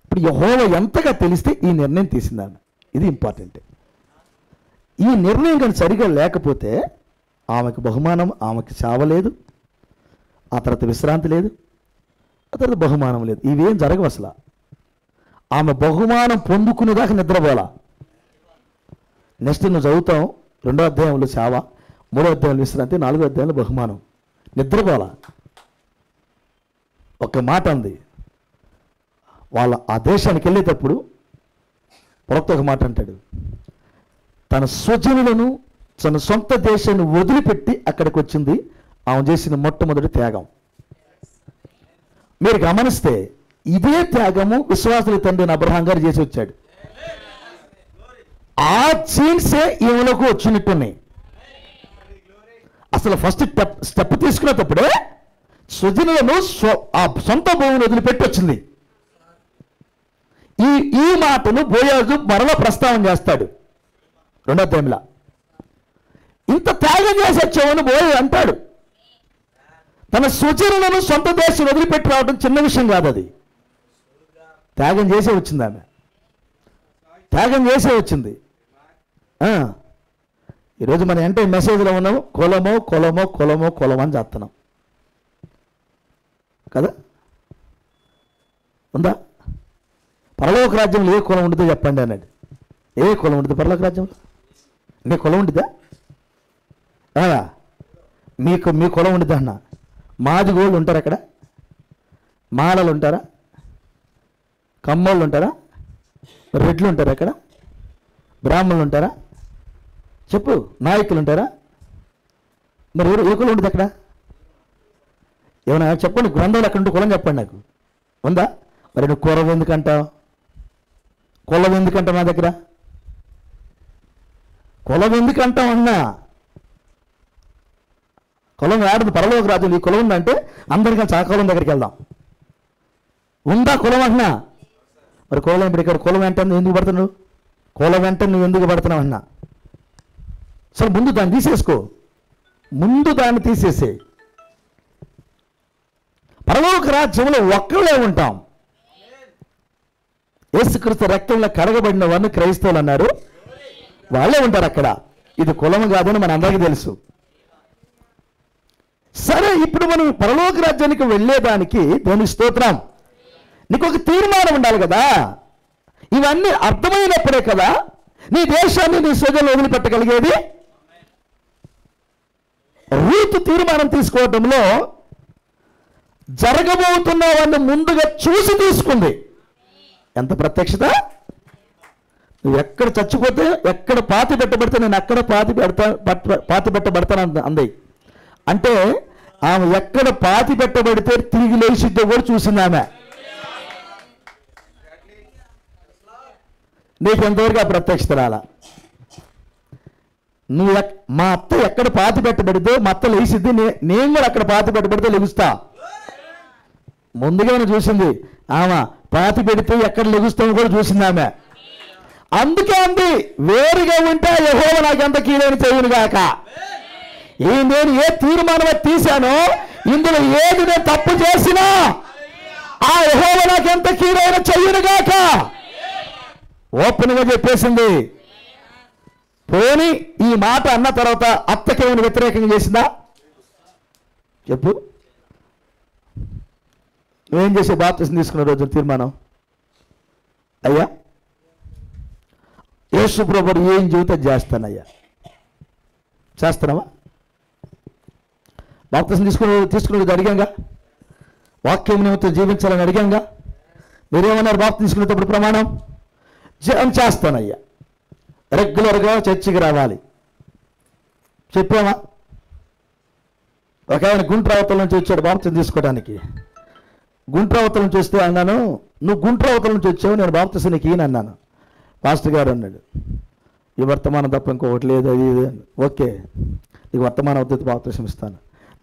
ఇప్పుడు యెహోవా ఎంతగా తెలిస్తే ఈ నిర్ణయం తీసిందాన్ని. ఇది ఇంపార్టెంట్. ఈ నిర్ణయం కానీ సరిగా లేకపోతే ఆమెకు బహుమానం, ఆమెకు చావలేదు, ఆ తర్వాత విశ్రాంతి లేదు, ఆ తర్వాత బహుమానం లేదు, ఇవేం జరగవు అసలు. ఆమె బహుమానం పొందుకునేదాకా నిద్రపోలా. నెక్స్ట్ నువ్వు చదువుతాం 2వ అధ్యాయంలో చావ, 3వ అధ్యాయంలో విశ్రాంతి, 4వ అధ్యాయంలో బహుమానం. నిద్రపోలా. ఒక మాట ఉంది, వాళ్ళ ఆ దేశానికి వెళ్ళేటప్పుడు ప్రవక్త ఒక మాట అంటాడు, తన స్వజనులను తన సొంత దేశాన్ని వదిలిపెట్టి అక్కడికి వచ్చింది ఆమె చేసిన మొట్టమొదటి త్యాగం. మీరు గమనిస్తే ఇదే త్యాగము విశ్వాసుల తండ్రి అబ్రహాం గారు చేసి వచ్చాడు. ఆ సీన్సే ఈమెలకు వచ్చినట్టున్నాయి. అసలు ఫస్ట్ స్టెప్ తీసుకునేటప్పుడే స్వజనులను ఆ సొంత భూమిని వదిలిపెట్టి వచ్చింది. ఈ మాటను బోయాజు మరలా ప్రస్తావన చేస్తాడు 2వ అధ్యాయంలో. ఇంత త్యాగం చేసి వచ్చామని బోయాజు అంటాడు. తన స్వజనులను సొంత దేశం వదిలిపెట్టి రావడం చిన్న విషయం కాదు. అది త్యాగం చేసే వచ్చింది. ఆమె త్యాగం చేసే వచ్చింది. ఈరోజు మనం అంటే మెసేజ్లో ఉన్నాము, కులమో కులమో కులమో కులమో అని చేస్తున్నాం కదా. ఉందా? పరలోక రాజ్యంలో ఏ కులం ఉంటుందో చెప్పండి అన్నాడు. ఏ కులం ఉంటుంది పరలోక రాజ్యంలో? నీ కులం ఉంటుందా? మీ కులం ఉంటుందా అన్న? మాది గోళ్ళు ఉంటారు అక్కడ? మాలలు ఉంటారా? కమ్మోళ్ళు ఉంటారా? రెడ్లు ఉంటారా అక్కడ? బ్రాహ్మణులు ఉంటారా? చెప్పు. నాయకులు ఉంటారా? మరి ఏ కులం ఉంటుంది అక్కడ? ఏమన్నా చెప్పండి, గ్రంథాలు అక్కడ ఉంటే కులం చెప్పండి నాకు. ఉందా? మరి నువ్వు కులం ఎందుకంటావు? కులం ఎందుకంటావు? నా దగ్గర కులం ఎందుకంటావు అన్నా? కులం ఆడదు పరలోక రాజ్యం. ఈ కులం ఉందంటే అందరికీ ఆ కులం దగ్గరికి వెళ్దాం. ఉందా కులం అన్నా? మరి కులం ఇప్పుడు ఇక్కడ కులం వెంట ఎందుకు పడుతున్నావు? కులం వెంట నువ్వు ఎందుకు పడుతున్నావు అన్నా? అసలు ముందు దాన్ని తీసేసుకో. ముందు దాన్ని తీసేసే. పరలోక రాజ్యంలో ఒక్కళ్ళే ఉంటాం. యేసుక్రీస్తు రక్తంలో కడగబడిన వారిని క్రైస్తవులు అన్నారు. వాళ్ళే ఉంటారు అక్కడ. ఇది కులం కాదని మన అందరికీ తెలుసు. సరే, ఇప్పుడు మనం పరలోక రాజ్యానికి వెళ్ళేదానికి దేవుని స్తోత్రం, నీకు ఒక తీర్మానం ఉండాలి కదా. ఇవన్నీ అర్థమైనప్పుడే కదా నీ దేశాన్ని నీ స్వజనులు వదిలిపెట్టగలిగేది. రూతు తీర్మానం తీసుకోవడంలో జరగబోతున్నవన్నీ ముందుగా చూసి తీసుకుంది. ఎంత ప్రత్యక్షత! నువ్వు ఎక్కడ చచ్చిపోతే, ఎక్కడ పాతి పెట్టబడితే నేను అక్కడ పాతి పెట్టబడతాను అంది. అంటే ఆమె ఎక్కడ పాతి పెట్టబడితే తిరిగి లేచిద్దో కూడా చూసింది ఆమె. నీకు ఎంతవరకు ఆ ప్రత్యక్షత రాలా? నువ్వు మా అత్త ఎక్కడ పాతి పెట్టబడితే మా అత్త లేచిద్ది, నేను కూడా అక్కడ పాతి పెట్టబడితే లెగుస్తా. ముందుగానే చూసింది ఆమె. పాతి పెడితే ఎక్కడ లెగుస్తామో కూడా చూసింది ఆమె. అందుకే అంది, వేరుగా ఉంటే యెహోవా నాకెంత కీడైన చెయ్యును గాక. నేను ఏ తీర్మానం తీశానో, ఇందులో ఏది నేను తప్పు చేసినా ఆ యెహోవా నాకెంత కీడైన చెయ్యును గాక ఓపెన్గా చెప్పేసింది. పోని ఈ మాట అన్న తర్వాత అత్తకేమైనా వ్యతిరేకంగా చేసిందా? చెప్పు. నువ్వేం చేసే బాప్తిసం తీసుకున్న రోజు తీర్మానం? అయ్యా యేసు ప్రభువు ఏం జీవితం చేస్తానయ్యా, చేస్తున్నావా? బాప్తిసం తీసుకునేది అడిగాంగా, వాక్యం నిమిత్తం జీవించాలని అడిగాంగా. మీరేమన్నారు బాప్తిసం తీసుకునేటప్పుడు ప్రమాణం? చేస్తానయ్యా, రెగ్యులర్గా చర్చికి రావాలి చెప్పామా? ఒక ఆయన గుంట్రావతల నుంచి వచ్చాడు బాప్తిసం తీసుకోవడానికి. గుంట్రావతల నుంచి వస్తే అన్నాను, నువ్వు గుంట్రావతల నుంచి వచ్చావు, నేను బాప్తిసం నీకు ఈయన అన్నాను. పాస్టర్ గారు అన్నాడు, ఈ వర్తమానం తప్ప ఇంకొకటి లేదు, అది ఇది. ఓకే, నీకు వర్తమానం అవుతుంది, బాప్తిసం ఇస్తాను.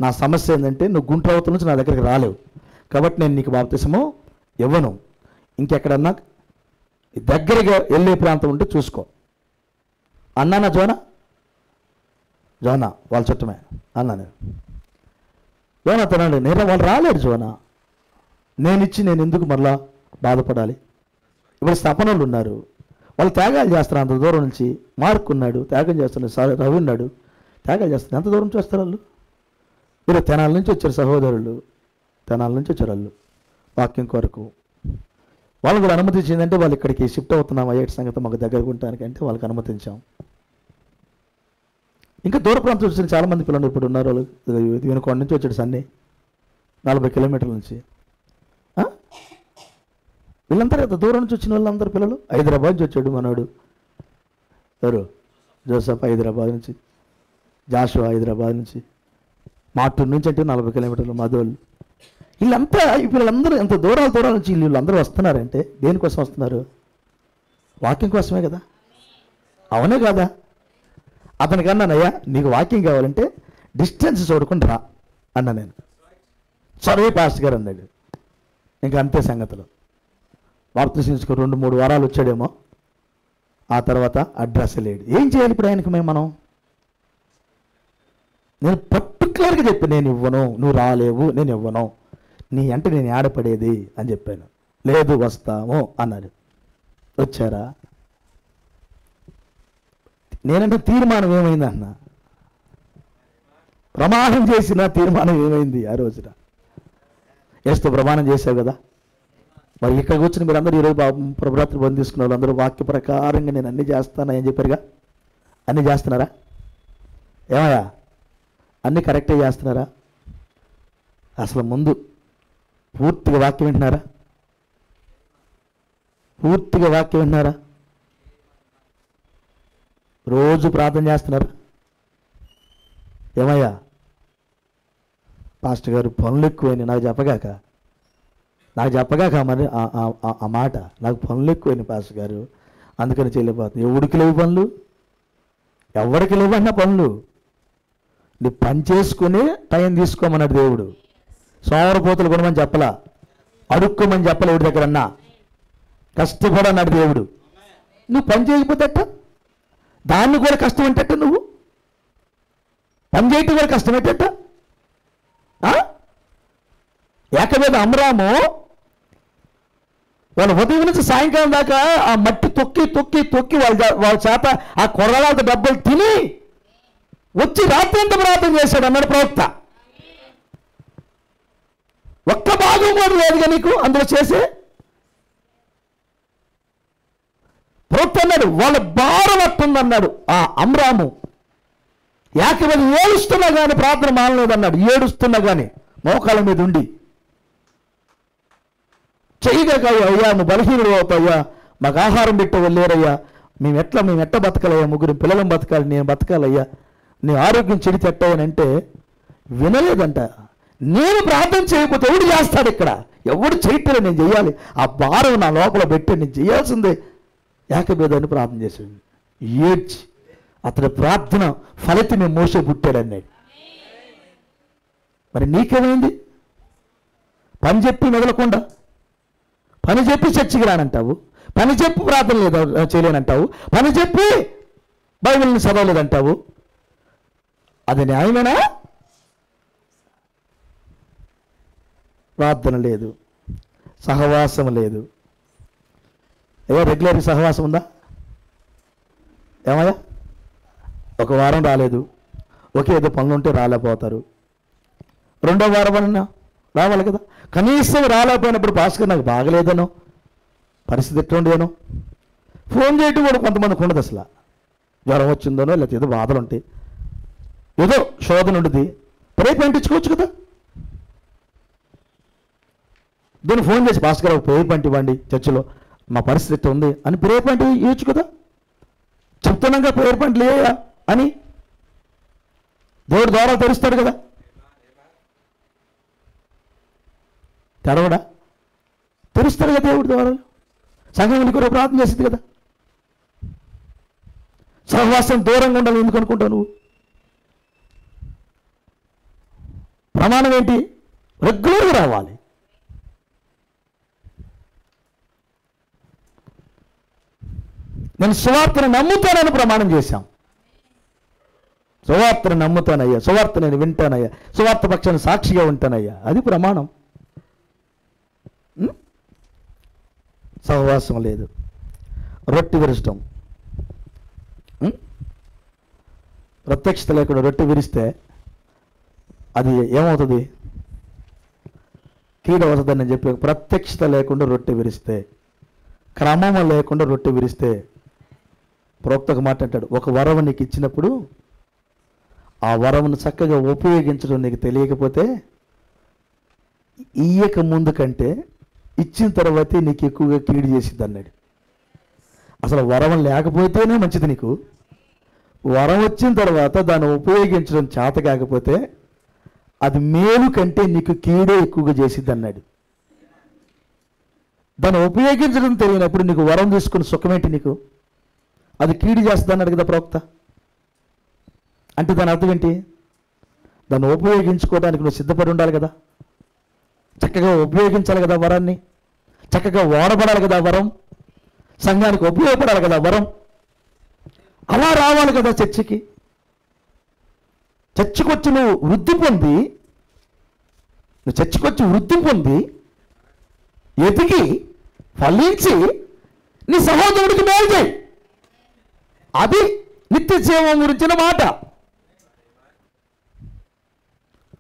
నా సమస్య ఏంటంటే నువ్వు గుంట్రావతల నుంచి నా దగ్గరికి రాలేవు కాబట్టి నేను నీకు బాప్తిసము ఇవ్వను. ఇంకెక్కడన్నా దగ్గరగా వెళ్ళే ప్రాంతం ఉంటే చూసుకో అన్నానా? జోనా వాళ్ళ చుట్టమే అన్నాను. జోనా తినండి, నేను వాళ్ళు రాలేడు. జోనా నేను ఎందుకు మరలా బాధపడాలి? ఇప్పుడు స్థపనలు ఉన్నారు, వాళ్ళు త్యాగాలు చేస్తారు అంత దూరం నుంచి. మార్క్ ఉన్నాడు, త్యాగం చేస్తున్నాడు. రవి ఉన్నాడు, త్యాగాలు చేస్తారు. ఎంత దూరం నుంచి వస్తారు వాళ్ళు? మీరు తెనాల నుంచి వచ్చారు సహోదరులు, తెనాల నుంచి వచ్చారు వాళ్ళు వాక్యం కొరకు. వాళ్ళు కూడా అనుమతించిందంటే వాళ్ళు ఇక్కడికి షిఫ్ట్ అవుతున్నాం అయ్యేటి సంగతి మాకు దగ్గరకు ఉండటానికి అంటే వాళ్ళకి అనుమతించాం. ఇంకా దూర ప్రాంతం వచ్చిన చాలామంది పిల్లలు ఇప్పుడు ఉన్నారు. వాళ్ళు వినుకొండ నుంచి వచ్చాడు సన్నీ, 40 కిలోమీటర్ల నుంచి. వీళ్ళందరూ ఎంత దూరం నుంచి వచ్చిన వాళ్ళందరూ పిల్లలు. హైదరాబాద్ నుంచి వచ్చాడు మనోడు, ఎవరు జోసఫ్ హైదరాబాద్ నుంచి, జాషువా హైదరాబాద్ నుంచి, మాటూరు నుంచి అంటే 40 కిలోమీటర్లు మధోళ్ళు. వీళ్ళంతా వీళ్ళందరూ ఎంత దూరాల నుంచి వీళ్ళందరూ వస్తున్నారంటే దేనికోసం వస్తున్నారు? వాక్యం కోసమే కదా, అవునే కదా? అతనికి అన్నానయ్యా, నీకు వాక్యం కావాలంటే డిస్టెన్స్ చూడకుండా రా అన్నా నేను. సరే పాస్టర్ గారు అన్నాడు. ఇంకా అంతే సంగతులు. బాప్తిసం తీసుకొని 2-3 వారాలు వచ్చాడేమో, ఆ తర్వాత అడ్రస్ లేడు. ఏం చేయాలి ఇప్పుడు ఆయనకి మనం? నేను పర్టికులర్గా చెప్పి, నేను ఇవ్వను, నువ్వు రాలేవు, నేను ఇవ్వను, నీ అంటే నేను ఆడపడేది అని చెప్పాను. లేదు వస్తాము అన్నాడు. వచ్చారా? నేనంటే తీర్మానం ఏమైంది అన్న, ప్రమాణం చేసిన తీర్మానం ఏమైంది ఆ రోజున? ఏస్తూ ప్రమాణం చేశావు కదా. మరి ఇక్కడ కూర్చుని మీరు అందరూ ఈరోజు ప్రభురాత్రి బంద్ తీసుకున్న వాళ్ళందరూ వాక్య ప్రకారంగా నేను అన్నీ చేస్తాను అని చెప్పారుగా. అన్నీ చేస్తున్నారా? ఏమయ్యా, అన్నీ కరెక్టే చేస్తున్నారా? అసలు ముందు పూర్తిగా వాక్యం వింటున్నారా? పూర్తిగా వాక్యం వింటున్నారా? రోజు ప్రార్థన చేస్తున్నారా? ఏమయ్యా పాస్టర్ గారు, పనులు ఎక్కువైనాయి, నాకు చెప్పగాక మరి ఆ మాట, నాకు పనులు ఎక్కువైనాయి పాస్టర్ గారు, అందుకని చెల్లిపోతుంది. ఎవడికి లేవు పనులు? ఎవరికి లేవన్నా పనులు? నీ పని చేసుకుని టైం తీసుకోమన్నాడు దేవుడు. సోమరపోతులు కొనమని చెప్పలా, అడుక్కోమని చెప్పలే ఎవరి దగ్గర అన్నా, కష్టపడన్నాడు దేవుడు. నువ్వు పని చేయకపోతే అట్ట, దాన్ని కూడా కష్టం ఏంటట్ట, నువ్వు పని చేయటం కూడా కష్టం ఏంటట్ట. ఏకవేద అమ్రాము వాళ్ళ ఉదయం నుంచి సాయంకాలం దాకా ఆ మట్టి తొక్కి వాళ్ళ చేత ఆ కొర్రలాంటి డబ్బులు తిని వచ్చి రాత్రి అంతా ప్రార్థన చేశాడు అన్నాడు ప్రవక్త. ఒక్క భాగం కూడా లేదుగా నీకు అందులో చేసే. ప్రవక్త అన్నాడు వాళ్ళ భారం అట్టుందన్నాడు ఆ అమ్రాము. ఏకవేద ఏడుస్తున్నా కానీ ప్రార్థన మానలేదన్నాడు. ఏడుస్తున్నా కానీ మోకాళ్ళ మీద ఉండి చెయ్యగలయ్యా, అయ్యా నువ్వు బలహీనుడు అవుతాయ్యా, మాకు ఆహారం పెట్టే లేరయ్యా, మేము ఎట్ట బతకాలయ్యా, 3 పిల్లలను బతకాలి, నేను బతకాలయ్యా, నీ ఆరోగ్యం చెడి తెట్టాయని అంటే వినలేదంట. నేను ప్రార్థన చేయకపోతే ఎవడు చేస్తాడు? ఇక్కడ ఎవడు చేయట్లేదు, నేను చెయ్యాలి, ఆ భారం నా లోపల పెట్టి నేను చేయాల్సిందే. ఏకభేదాన్ని ప్రార్థన చేశాడు. ఏడ్చి అతని ప్రార్థన ఫలితమే మోసే పుట్టాడన్నాడు. మరి నీకేమైంది? పని చెప్పి మెదలకుండా, పని చెప్పి చర్చికి రానంటావు, పని చెప్పి ప్రార్థన లేదు చేయలేనంటావు, పని చెప్పి బైబిల్ని చదవలేదంటావు. అది న్యాయమేనా? ప్రార్థన లేదు, సహవాసం లేదు. రెగ్యులర్ సహవాసం ఉందా? ఏమయ్యా, ఒక వారం రాలేదు, ఏదో పనులు ఉంటే రాలేకపోతారు. 2వ వారం అన్నా రావాలి కదా. కనీసం రాలేకపోయినప్పుడు పాస్టర్ నాకు బాగలేదనో, పరిస్థితి ఎట్లుండేనో ఫోన్ చేయటం కూడా కొంతమందికి ఉండదు. అసలు జ్వరం వచ్చిందనో లేకపోతే ఏదో బాధలు ఉంటాయి, ఏదో శోధన ఉంటుంది, ప్రేమ పంపించుకోవచ్చు కదా. దీన్ని ఫోన్ చేసి పాస్టర్ గారు ప్రేమ పంట ఇవ్వండి, చర్చిలో మా పరిస్థితి ఉంది అని ప్రేమ పంట ఇవ్వచ్చు కదా. చెప్తున్నాగా ప్రేమ పంట లేయా అని దేవుడు ద్వారా తెరుస్తాడు కదా. తెరవడా? తెరుస్తాడు కదా దేవుడి ద్వారా. సంఘం కూడా ప్రార్థన చేస్తుంది కదా. సహవాసం దూరంగా ఉండాలి ఎందుకు అనుకుంటావు నువ్వు? ప్రమాణం ఏంటి? రెగ్యులర్గా రావాలి. నేను సువార్తను నమ్ముతానని ప్రమాణం చేశాం. సువార్తను నమ్ముతానయ్యా, సువార్త నేను వింటానయ్యా, సువార్త పక్షాన్ని సాక్షిగా ఉంటానయ్యా, అది ప్రమాణం. సహవాసం లేదు, రొట్టె విరచటం, ప్రత్యక్షత లేకుండా రొట్టె విరిస్తే అది ఏమవుతుంది? కీడు అవుతుందని నేను చెప్పి, ప్రత్యక్షత లేకుండా రొట్టె విరిస్తే, క్రమం లేకుండా రొట్టె విరిస్తే, ప్రవక్త ఒక మాట అంటాడు, ఒక వరం నీకు ఇచ్చినప్పుడు ఆ వరమును చక్కగా ఉపయోగించడం నీకు తెలియకపోతే ఇయ్యక ముందు కంటే ఇచ్చిన తర్వాతే నీకు ఎక్కువగా కీడు చేసిద్ది అన్నాడు. అసలు వరం లేకపోతేనే మంచిది. నీకు వరం వచ్చిన తర్వాత దాన్ని ఉపయోగించడం చేత కాకపోతే అది మేలు కంటే నీకు కీడే ఎక్కువగా చేసిద్ది అన్నాడు. దాన్ని ఉపయోగించడం తెలియనప్పుడు నీకు వరం తీసుకుని సుఖమేంటి? నీకు అది కీడు చేస్తుంది అన్నాడు కదా ప్రవక్త. అంటే దాని అర్థం ఏంటి? దాన్ని ఉపయోగించుకోవడానికి నువ్వు సిద్ధపడి ఉండాలి కదా, చక్కగా ఉపయోగించాలి కదా వరాన్ని, చక్కగా వాడబడాలి కదా వరం, సంఘానికి ఉపయోగపడాలి కదా వరం. అలా రావాలి కదా చర్చికి. చర్చికొచ్చి నువ్వు వృద్ధి పొంది ఎదిగి ఫలించి నీ సహోదరుడికి మేలు చేయి. అది నిత్య జీవం గురించిన మాట.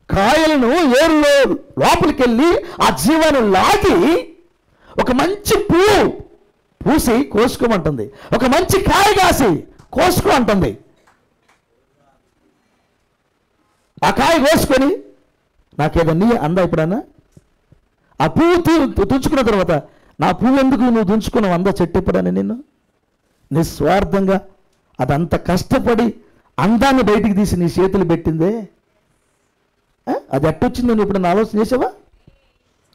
కాయలను ఏరులో లోపలికి వెళ్ళి ఆ జీవాన్ని లాగి ఒక మంచి పువ్వు పూసి కోసుకోమంటుంది, ఒక మంచి కాయ కాసి కోసుకో అంటుంది. ఆ కాయ కోసుకొని నాకేదన్నీ అందా ఎప్పుడన్నా? ఆ పువ్వు తుంచుకున్న తర్వాత నా పువ్వు ఎందుకు నువ్వు తుంచుకున్నావు అందా చెట్టు ఎప్పుడన్నా నిన్ను? నిస్వార్థంగా అదంత కష్టపడి అందాన్ని బయటికి తీసి నీ చేతులు పెట్టిందే, అది ఎట్టొచ్చిందని ఇప్పుడు నా ఆలోచన చేసావా?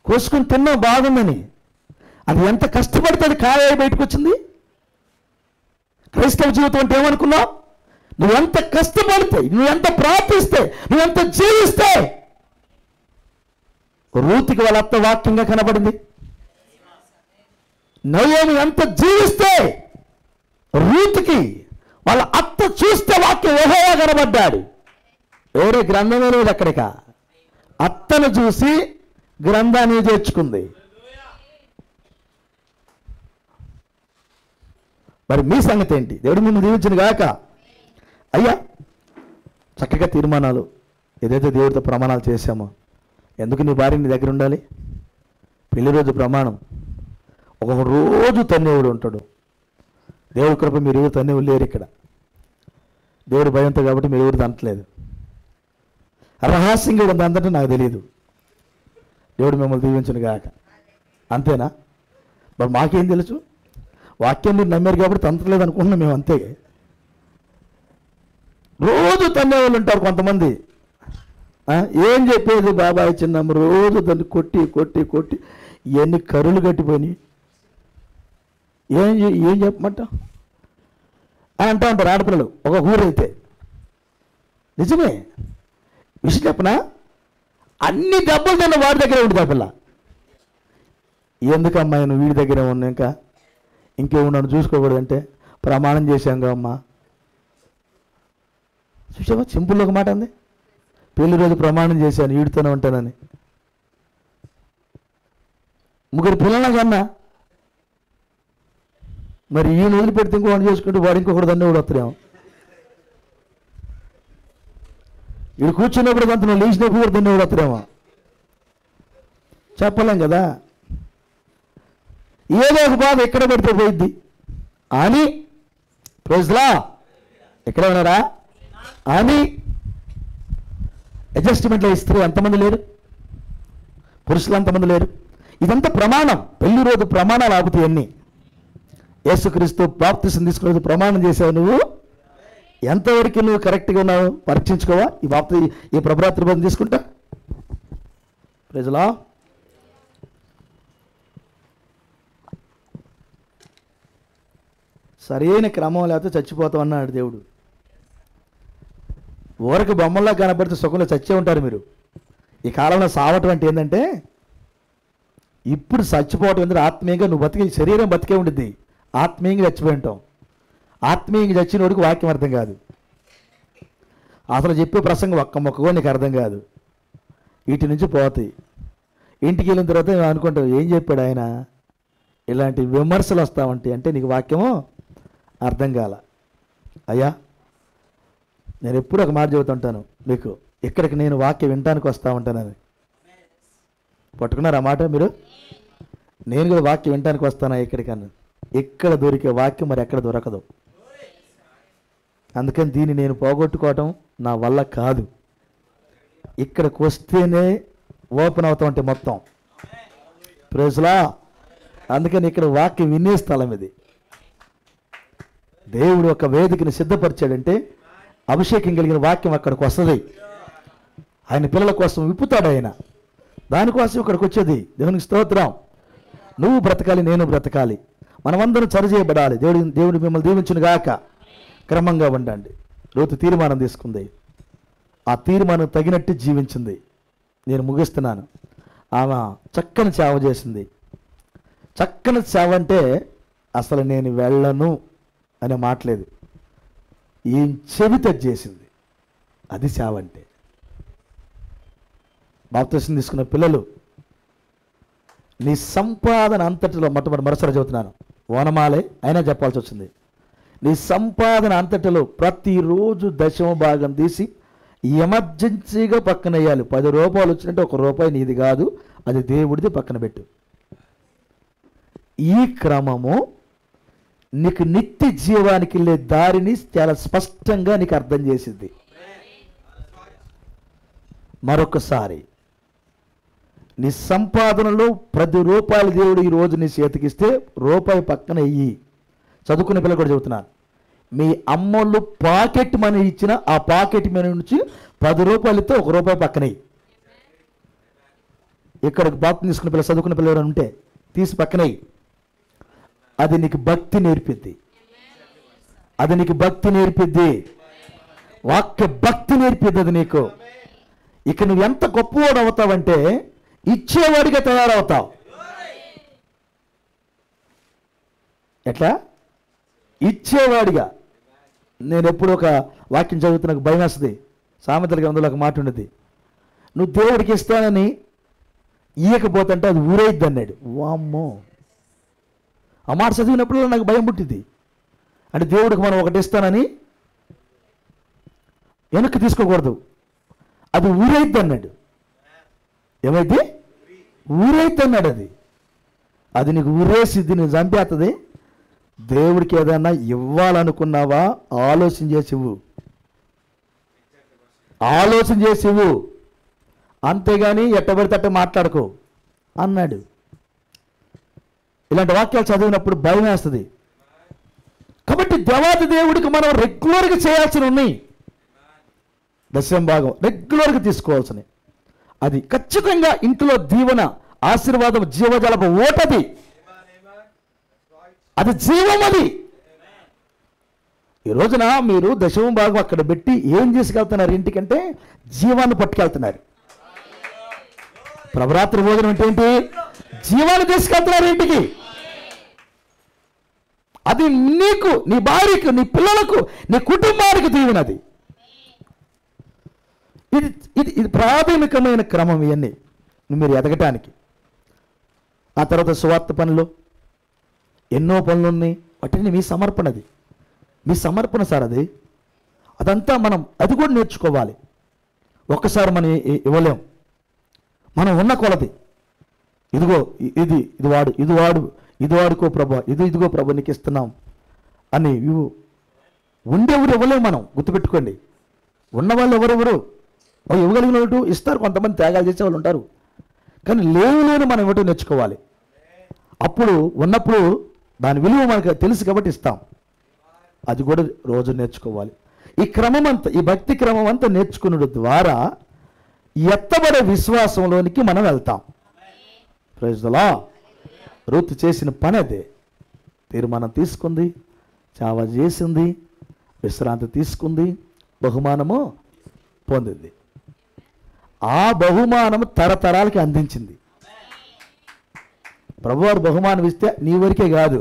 కోసుకొని తిన్నావు బాగుందని. అది ఎంత కష్టపడితే అది కాయ బయటకు వచ్చింది. క్రైస్తవ జీవితం అంటే ఏమనుకున్నావు? నువ్వెంత కష్టపడితే, నువ్వెంత ప్రార్థిస్తే, నువ్వెంత జీవిస్తే. రూతుకి వాళ్ళ అత్త వాక్యంగా కనబడింది. నయోమి ఎంత జీవిస్తే రూతుకి వాళ్ళ అత్త చూస్తే వాక్యం యెహోవా కనబడ్డాడు. ఎవరే గ్రంథమే లేదు అక్కడిక. అత్తను చూసి గ్రంథాన్ని చేర్చుకుంది. మరి మీ సంగతి ఏంటి? దేవుడు మిమ్మల్ని దీవించిన గాక. అయ్యా చక్కగా తీర్మానాలు ఏదైతే దేవుడితో ప్రమాణాలు చేశామో, ఎందుకు నీ భార్య నీ దగ్గర ఉండాలి? పెళ్లి రోజు ప్రమాణం. ఒక్కొక్క రోజు తన్నేవుడు ఉంటాడు. దేవుడి కృప మీరు ఎవరు తన్నేవుడు లేరు ఇక్కడ. దేవుడి భయంతో కాబట్టి మీరు ఎవరు తంటలేదు. రహస్యంగా ఉందంటే నాకు తెలియదు. దేవుడు మిమ్మల్ని దీవించను గాక. అంతేనా? మరి మాకేం తెలుసు? వాక్యం మీరు నమ్మారు కాబట్టి తంతలేదు అనుకుంటున్నాం మేము, అంతే. రోజు తన్నేవాళ్ళు ఉంటారు కొంతమంది. ఏం చెప్పేది బాబాయ్ చిన్నమ్మ, రోజు దాన్ని కొట్టి కొట్టి కొట్టి ఇవన్నీ కరులు కట్టిపోయినాయి. ఏం చెప్పమంట అంటూ ఉంటారు ఆడపిల్లలు ఒక ఊరైతే. నిజమే విషయం చెప్పనా? అన్ని దెబ్బలు తిన్న వాడి దగ్గరే ఉండి దెబ్బల. ఎందుకమ్మాయి నువ్వు వీడి దగ్గరే ఉన్నా ఇంకేమున్నాను చూసుకోకూడదంటే ప్రమాణం చేశాంగా అమ్మా. చూసావా సింపుల్ ఒక మాట అంది. పెళ్లి రోజు ప్రమాణం చేశాను వీడితోనే ఉంటానని. ముగ్గురు పిల్లల కన్నా మరి ఈయన వదిలిపెడితే ఇంకోటి చేసుకుంటూ వాడు ఇంకొకటి దాన్ని కూడా వస్తాడేమో. వీడు కూర్చున్నప్పుడు అంత నువ్వు లేచినప్పుడు కూడా దాన్ని కూడా వస్తాడేమో చెప్పలేం కదా. ఏదో ఒక బాధ ఎక్కడ పెడితే పోయిద్ది అని ప్రైజ్లా ఎక్కడ ఉన్నారా అని అడ్జస్ట్మెంట్లో ఇస్తారు. ఎంతమంది లేరు? పురుషులు అంతమంది లేరు. ఇదంతా ప్రమాణం. పెళ్లి రోజు ప్రమాణాలు ఆపుతాయి అన్నీ. యేసుక్రీస్తు బాప్తిసం తీసుకునే రోజు ప్రమాణం చేసావు. నువ్వు ఎంతవరకు నువ్వు కరెక్ట్గా ఉన్నావు పరీక్షించుకోవా? ఈ ప్రభరాత్రి బంధం తీసుకుంటా ప్రజలా. సరైన క్రమం లేకపోతే చచ్చిపోతాం అన్నాడు దేవుడు. ఊరికి బొమ్మల్లా కనబడితే సుఖంలో చచ్చే ఉంటారు మీరు. ఈ కాలంలో సావటం అంటే ఏంటంటే ఇప్పుడు చచ్చిపోవటం ఎందుకు? ఆత్మీయంగా నువ్వు బతికే శరీరం బతికే ఉంటుంది, ఆత్మీయంగా చచ్చిపోయి ఉంటాం. ఆత్మీయంగా చచ్చినోడికి వాక్యం అర్థం కాదు. అసలు చెప్పే ప్రసంగం ఒక్క మొక్క కూడా నీకు అర్థం కాదు. వీటి నుంచి పోతాయి. ఇంటికి వెళ్ళిన తర్వాత మేము అనుకుంటాం ఏం చెప్పాడు ఆయన. ఇలాంటి విమర్శలు వస్తూ ఉంటాయి. అంటే నీకు వాక్యము అర్థం కాల. అయ్యా నేను ఎప్పుడు ఒక మాట చెబుతుంటాను మీకు, ఇక్కడికి నేను వాక్యం వినటానికి వస్తూ ఉంటానని. పట్టుకున్నారు ఆ మాట మీరు? నేను కూడా వాక్యం వినటానికి వస్తానా ఇక్కడికన్నా. ఇక్కడ దొరికే వాక్యం మరి ఎక్కడ దొరకదు. అందుకని దీన్ని నేను పోగొట్టుకోవటం నా వల్ల కాదు. ఇక్కడికి వస్తేనే ఓపెన్ అవుతా ఉంటే మొత్తం ప్రైజ్లా. అందుకని ఇక్కడ వాక్యం వినే స్థలం ఇది. దేవుడు ఒక వేదికని సిద్ధపరిచాడంటే అభిషేకం కలిగిన వాక్యం అక్కడికి వస్తుంది. ఆయన పిల్లల కోసం విప్పుతాడు ఆయన. దానికోసం ఇక్కడికి వచ్చేది. దేవునికి స్తోత్రం. నువ్వు బ్రతకాలి, నేను బ్రతకాలి, మనమందరం సరిచేయబడాలి. దేవుడు మిమ్మల్ని దీవించును గాక. క్రమంగా ఉండండి. రూతు తీర్మానం తీసుకుంది. ఆ తీర్మానం తగినట్టు జీవించింది. నేను ముగిస్తున్నాను. ఆమె చక్కని సేవ చేసింది. చక్కని సేవ అంటే అసలు నేను వెళ్ళను అనే మాటలేదు. ఏం చెబితే చేసింది. అది సేవ అంటే. బాప్తిసం తీసుకున్న పిల్లలు, నీ సంపాదన అంతటిలో మరోసారి చెబుతున్నాను, ఓనమాలే అయినా చెప్పాల్సి వచ్చింది. నీ సంపాదన అంతటిలో ప్రతిరోజు దశమ భాగం తీసి ఎమర్జెన్సీగా పక్కన వేయాలి. 10 రూపాయలు వచ్చినట్టు 1 రూపాయి నీది కాదు, అది దేవుడిది, పక్కన పెట్టు. ఈ క్రమము నీకు నిత్య జీవానికి వెళ్ళే దారిని చాలా స్పష్టంగా నీకు అర్థం చేసింది. మరొకసారి, నీ సంపాదనలో 10 రూపాయలు దేవుడు ఈరోజు నీ చేతికిస్తే రూపాయి పక్కన ఇయ్యి. చదువుకునే పిల్లలు కూడా చెబుతున్నాను, మీ అమ్మోళ్ళు పాకెట్ మనీ ఇచ్చిన ఆ పాకెట్ మనీ నుంచి 10 రూపాయలు ఇస్తే 1 రూపాయి పక్కన ఇయ్యి. ఇక్కడ బాప్తిసం తీసుకునే పిల్లలు, చదువుకునే పిల్లలు ఉంటే తీసి పక్కన ఇయ్యి. అది నీకు భక్తి నేర్పిద్ది. అది నీకు భక్తి నేర్పిద్ది. వాక్య భక్తి నేర్పిద్ది అది నీకు. ఇక నువ్వు ఎంత గొప్పవాడు అవుతావంటే ఇచ్చేవాడిగా తయారవుతావు. ఎట్లా? ఇచ్చేవాడిగా. నేను ఎప్పుడు ఒక వాక్యం చదువుతూ నాకు భయం వేస్తుంది. సామెతల గ్రంథంలో ఒక మాట ఉండేది, నువ్వు దేవుడికి ఇస్తానని ఇయ్యకపోతుంటే అది ఊరైద్ది అన్నాడు. వామ్మో, ఆ మాట చదివినప్పుడు నాకు భయం పుట్టింది. అంటే దేవుడికి మనం ఒకటి ఇస్తానని వెనక్కి తీసుకోకూడదు, అది ఊరైద్ది అన్నాడు. ఏమైతే? ఊరైద్ది అన్నాడు. అది నీకు ఊరేసిద్ది, నువ్వు చంపేస్తుంది. దేవుడికి ఏదన్నా ఇవ్వాలనుకున్నావా ఆలోచన చేసివు, ఆలోచన చేసివు, అంతేగాని ఎట్టబడితే అట్ట మాట్లాడుకో అన్నాడు. ఇలాంటి వాక్యాలు చదివినప్పుడు భయం వేస్తుంది. కాబట్టి దేవాది దేవుడికి మనం రెగ్యులర్గా చేయాల్సిన ఉన్నాయి. దశమ భాగం రెగ్యులర్గా తీసుకోవాల్సినవి. అది ఖచ్చితంగా ఇంట్లో దీవెన, ఆశీర్వాదం, జీవజలపు ఓటది. అది జీవం. అది ఈ రోజున మీరు దశమ భాగం అక్కడ పెట్టి ఏం తీసుకెళ్తున్నారు ఇంటికంటే జీవాన్ని పట్టుకెళ్తున్నారు. ప్రభరాత్రి భోజనం అంటే ఏంటి? జీవాన్ని తీసుకెళ్తున్నారు ఇంటికి. అది నీకు, నీ భార్యకు, నీ పిల్లలకు, నీ కుటుంబానికి దీవెనది. ఇది ఇది ఇది ప్రాథమికమైన క్రమం. ఇవన్నీ మీరు ఎదగటానికి. ఆ తర్వాత సువార్త పనులు, ఎన్నో పనులు ఉన్నాయి. వాటిని మీ సమర్పణది, మీ సమర్పణ సార్. అదంతా మనం అది కూడా నేర్చుకోవాలి. ఒక్కసారి మనం ఇవ్వలేం. మనం ఉన్న కొలది, ఇదిగో ఇది వాడు, ఇది వాడుకో ప్రభా, ఇదిగో ప్రభా నీకు ఇస్తున్నాం అని ఉండేవారు ఇవ్వలేము మనం. గుర్తుపెట్టుకోండి, ఉన్నవాళ్ళు ఎవరెవరు ఇవ్వగలిగిన వాళ్ళు ఇస్తారు. కొంతమంది త్యాగాలు చేసే వాళ్ళు ఉంటారు. కానీ లేని మనం ఇవ్వటం నేర్చుకోవాలి. అప్పుడు ఉన్నప్పుడు దాని విలువ మనకు తెలుసు కాబట్టి ఇస్తాం. అది కూడా రోజు నేర్చుకోవాలి. ఈ క్రమం అంతా, ఈ భక్తి క్రమం అంతా నేర్చుకున్న ద్వారా ఎత్తబడే విశ్వాసంలోనికి మనం వెళ్తాం. Praise the lord. రూతు చేసిన పని అదే. తీర్మానం తీసుకుంది, సేవ చేసింది, విశ్రాంతి తీసుకుంది, బహుమానము పొందింది. ఆ బహుమానము తరతరాలకి అందించింది. ప్రభువారు బహుమానం ఇస్తే నీ వరకే కాదు,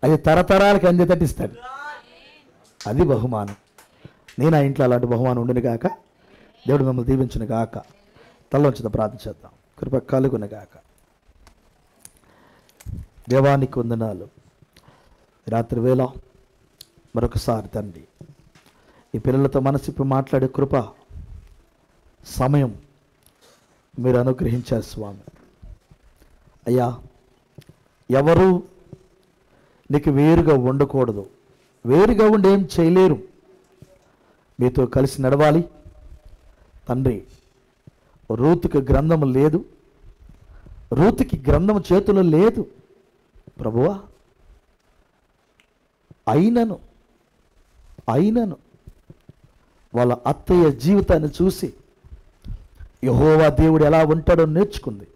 అది తరతరాలకి అందేటట్టు ఇస్తాడు. అది బహుమానం. నేను ఆ ఇంట్లో అలాంటి బహుమానం ఉండిన గాక. దేవుడు మిమ్మల్ని దీవించును గాక. తలవంచిత ప్రార్థన చేద్దాం. కృప కలుగును గాక. దేవానికి వందనాలు. రాత్రి వేళ మరొకసారి తండ్రి, ఈ పిల్లలతో మనసిప్పి మాట్లాడే కృప, సమయం మీరు అనుగ్రహించారు స్వామి. అయ్యా, ఎవరు నీకు వేరుగా ఉండకూడదు. వేరుగా ఉండి ఏం చేయలేరు. మీతో కలిసి నడవాలి తండ్రి. రూతుకు గ్రంథం లేదు, రూతుకి గ్రంథం చేతిలో లేదు ప్రభువా, అయినను వాళ్ళ అత్తయ్య జీవితాన్ని చూసి యెహోవా దేవుడు ఎలా ఉంటాడో నేర్చుకుంది.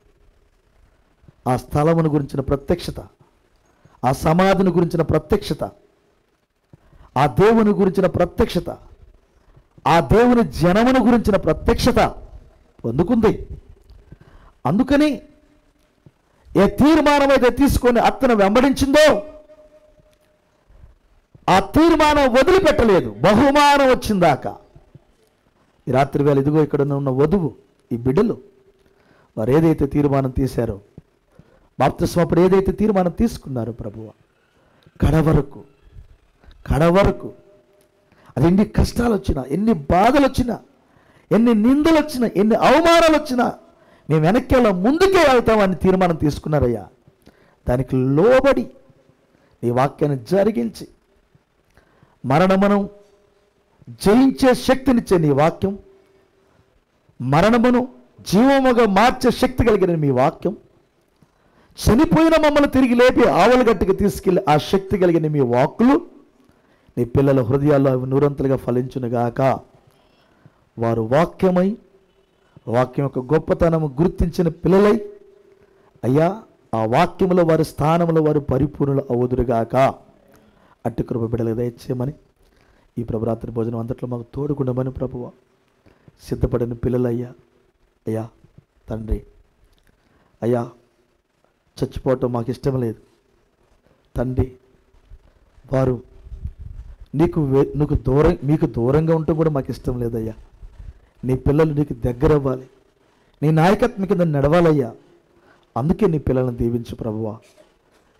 ఆ స్థలమును గురించిన ప్రత్యక్షత, ఆ సమాధిని గురించిన ప్రత్యక్షత, ఆ దేవుని గురించిన ప్రత్యక్షత, ఆ దేవుని జనమును గురించిన ప్రత్యక్షత పొందుకుంది. అందుకని ఏ తీర్మానం అయితే తీసుకొని అత్తను వెంబడించిందో ఆ తీర్మానం వదిలిపెట్టలేదు బహుమానం వచ్చిందాకా. ఈ రాత్రి వేళ ఇదిగో ఇక్కడ ఉన్న వధువు, ఈ బిడ్డలు, వారు ఏదైతే తీర్మానం తీశారో, బాప్తిస్మప్పుడు ఏదైతే తీర్మానం తీసుకున్నారో ప్రభువా, కడవరకు అది ఎన్ని కష్టాలు వచ్చినా, ఎన్ని బాధలు వచ్చినా, ఎన్ని నిందలు వచ్చినా, ఎన్ని అవమానాలు వచ్చినా మేము వెనక్కి ముందుకే వెళ్తామని తీర్మానం తీసుకున్నారయ్యా. దానికి లోబడి నీ వాక్యాన్ని జరిగించి మరణమును జయించే శక్తినిచ్చే నీ వాక్యం, మరణమును జీవముగా మార్చే శక్తి కలిగిన మీ వాక్యం, చనిపోయిన మమ్మల్ని తిరిగి లేపి ఆవలగట్టుకు తీసుకెళ్ళి ఆ శక్తి కలిగిన మీ వాక్కులు నీ పిల్లల హృదయాల్లో అవి నూరంతలుగా ఫలించునుగాక. వారు వాక్యం యొక్క గొప్పతనము గుర్తించిన పిల్లలై అయ్యా, ఆ వాక్యములో వారి స్థానంలో వారు పరిపూర్ణులు అవుదురుగాక. అట్టి కృప బిడ్డలకు దయచేయమని, ఈ ప్రభురాత్రి భోజనం అంతట్లో మాకు తోడుకుండమని ప్రభువ, సిద్ధపడిన పిల్లలయ్యా, అయ్యా తండ్రి, అయ్యా చచ్చిపోవటం మాకు ఇష్టం లేదు తండ్రి. వారు మీకు దూరంగా ఉండటం కూడా మాకు ఇష్టం లేదయ్యా. నీ పిల్లలు నీకు దగ్గర అవ్వాలి, నీ నాయకత్వం కింద నడవాలయ్యా. అందుకే నీ పిల్లలను దీవించు ప్రభువా,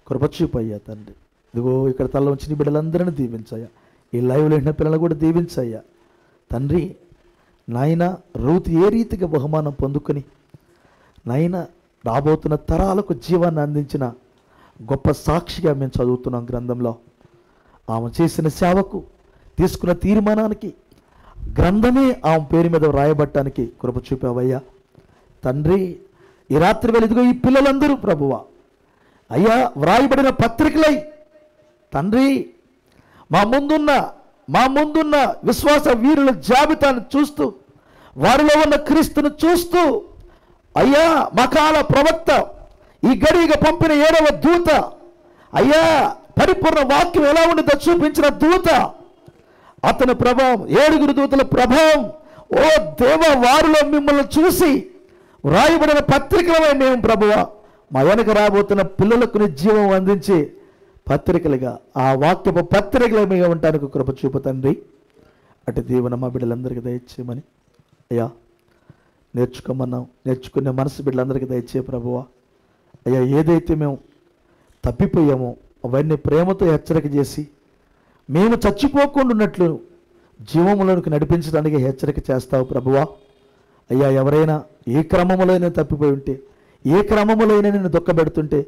కృపచూపయ్యా తండ్రి. ఇదిగో ఇక్కడ తల ఉంచి నీ బిడ్డలందరినీ దీవించయ్యా. ఈ లైవ్లో ఉన్న పిల్లలు కూడా దీవించయ్యా తండ్రి. నాయన రూతు ఏ రీతిగా బహుమానం పొందుకొని నాయన రాబోతున్న తరాలకు జీవాన్ని అందించిన గొప్ప సాక్షిగా మేము చదువుతున్నాం గ్రంథంలో. ఆమె చేసిన సేవకు, తీసుకున్న తీర్మానానికి, గ్రంథమే ఆమె పేరు మీద రాయబట్టడానికి కృప చూపావయ్యా తండ్రి. ఈ రాత్రి వేళ ఇదిగో ఈ పిల్లలందరూ ప్రభువా అయ్యా వ్రాయబడిన పత్రికలై తండ్రి మా ముందున్న విశ్వాస వీరుల జాబితాను చూస్తూ, వారిలో ఉన్న క్రీస్తును చూస్తూ అయ్యా, మకాల ప్రవక్త, ఈ గడిగా పంపిన 7వ దూత అయ్యా, పరిపూర్ణ వాక్యం ఎలా ఉంటుందో చూపించిన దూత, అతని ప్రభావం, 7 దూతల ప్రభావం, ఓ దేవ, వారిలో మిమ్మల్ని చూసి వ్రాయబడిన పత్రికలమై మేము ప్రభువా మా వెనక రాబోతున్న పిల్లలకు జీవం అందించి పత్రికలుగా, ఆ వాక్యపు పత్రికలమే ఉండటానికి కృప చూపు తండ్రి. అటు దీవెన మా బిడ్డలందరికీ దయచేయమని అయ్యా, నేర్చుకునే మనసు బిడ్డలందరికీ దయచే ప్రభువా అయ్యా. ఏదైతే మేము తప్పిపోయామో అవన్నీ ప్రేమతో హెచ్చరిక చేసి మేము చచ్చిపోకుండా ఉన్నట్లు జీవములోనికి నడిపించడానికి హెచ్చరిక చేస్తావు ప్రభువా అయ్యా. ఎవరైనా ఏ క్రమములోనైనా తప్పిపోయి ఉంటే, ఏ క్రమములోనైనా నేను దుఃఖపెడుతుంటే,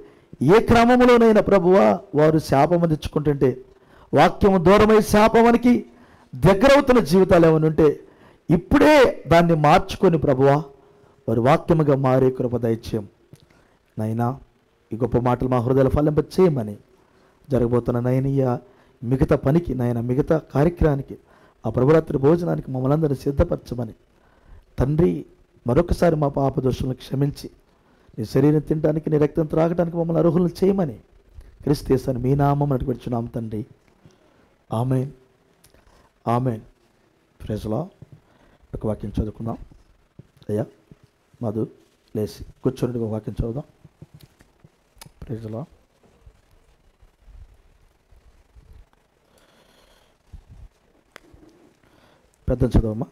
ఏ క్రమములోనైనా ప్రభువా వారు శాపము తెచ్చుకుంటుంటే, వాక్యము దూరమై శాపమునికి దగ్గరవుతున్న జీవితాలు ఏమైనా ఉంటే ఇప్పుడే దాన్ని మార్చుకొని ప్రభువా వారి వాక్యముగా మారే కృప దయచేయం నైనా. ఈ గొప్ప మాటలు మా హృదయాలు ఫలింప చేయమని, జరగబోతున్న నయనీయ మిగతా పనికి నాయన, మిగతా కార్యక్రమానికి, ఆ ప్రభురాత్రి భోజనానికి మమ్మల్ని అందరినీ సిద్ధపరచమని తండ్రి. మరొకసారి మా పాప దోషులను క్షమించి నీ శరీరం తినడానికి, నీ రక్తం త్రాగడానికి మమ్మల్ని అర్హులను చేయమని క్రీస్తు యేసు మీ నామం నడిపించున్నాం తండ్రి. Amen, amen. Praise the lord. ఒక వాక్యం చదువుకుందాం. అయ్యా మధు లేచి కూర్చొని ఒక వాక్యం చదువుదాం. Praise the lord. పెద్ద చదవమ్మా.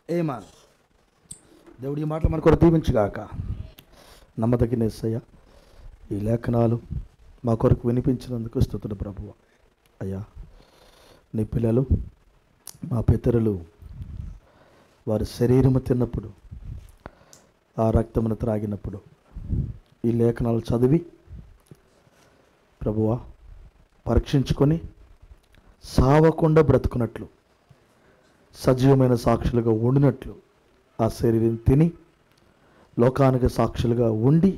ఏమా దేవుడి ఈ మాటలు మన కొరకు దీవించుగాక. నమ్మదగిన యేసయ్య, ఈ లేఖనాలు మా కొరకు వినిపించినందుకు స్తుతులు ప్రభువు. అయ్యా, నీ పిల్లలు మా పితరులు వారి శరీరము తిన్నప్పుడు, ఆ రక్తమును త్రాగినప్పుడు ఈ లేఖనాలు చదివి ప్రభువా పరీక్షించుకొని సావకుండా బ్రతుకున్నట్లు, సజీవమైన సాక్షులుగా ఉండినట్లు ఆ శరీరం తిని లోకానికి సాక్షులుగా ఉండి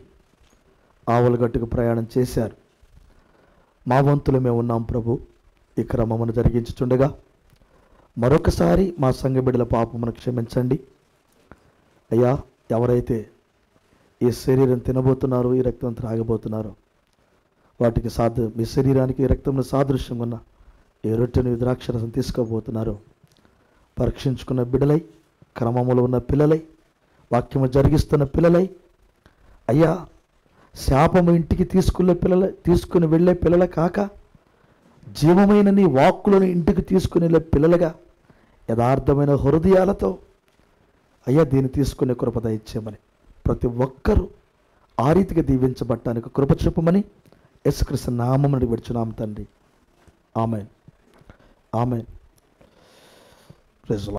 ఆవులగట్టుకు ప్రయాణం చేశారు. మా వంతులు మేము ఉన్నాం ప్రభు. ఈ క్రమమును జరిగించుచుండగా మరొకసారి మా సంఘ బిడ్డల పాపమును క్షమించండి అయ్యా. ఎవరైతే ఈ శరీరం తినబోతున్నారో, ఈ రక్తం త్రాగబోతున్నారో, వాటికి మీ శరీరానికి ఈ రక్తంలో సాదృశ్యం ఉన్న ఏ రొట్టెను ద్రాక్షరసం తీసుకోబోతున్నారో పరీక్షించుకున్న బిడ్డలై, క్రమములో ఉన్న పిల్లలై, వాక్యము జరిగిస్తున్న పిల్లలై అయ్యా, శాపము ఇంటికి తీసుకుని వెళ్ళే పిల్లల కాక జీవమైన నీ వాక్కులను ఇంటికి తీసుకుని వెళ్ళే పిల్లలుగా యథార్థమైన హృదయాలతో అయ్యా దీన్ని తీసుకునే కృప దయచేయమని ప్రతి ఒక్కరూ ఆ రీతిగా దీవించబట్టానికి కృప చూపమని యేసుక్రీస్తు నామమున విడుచున్నాం తండ్రి. Amen. Amen. Praise the lord.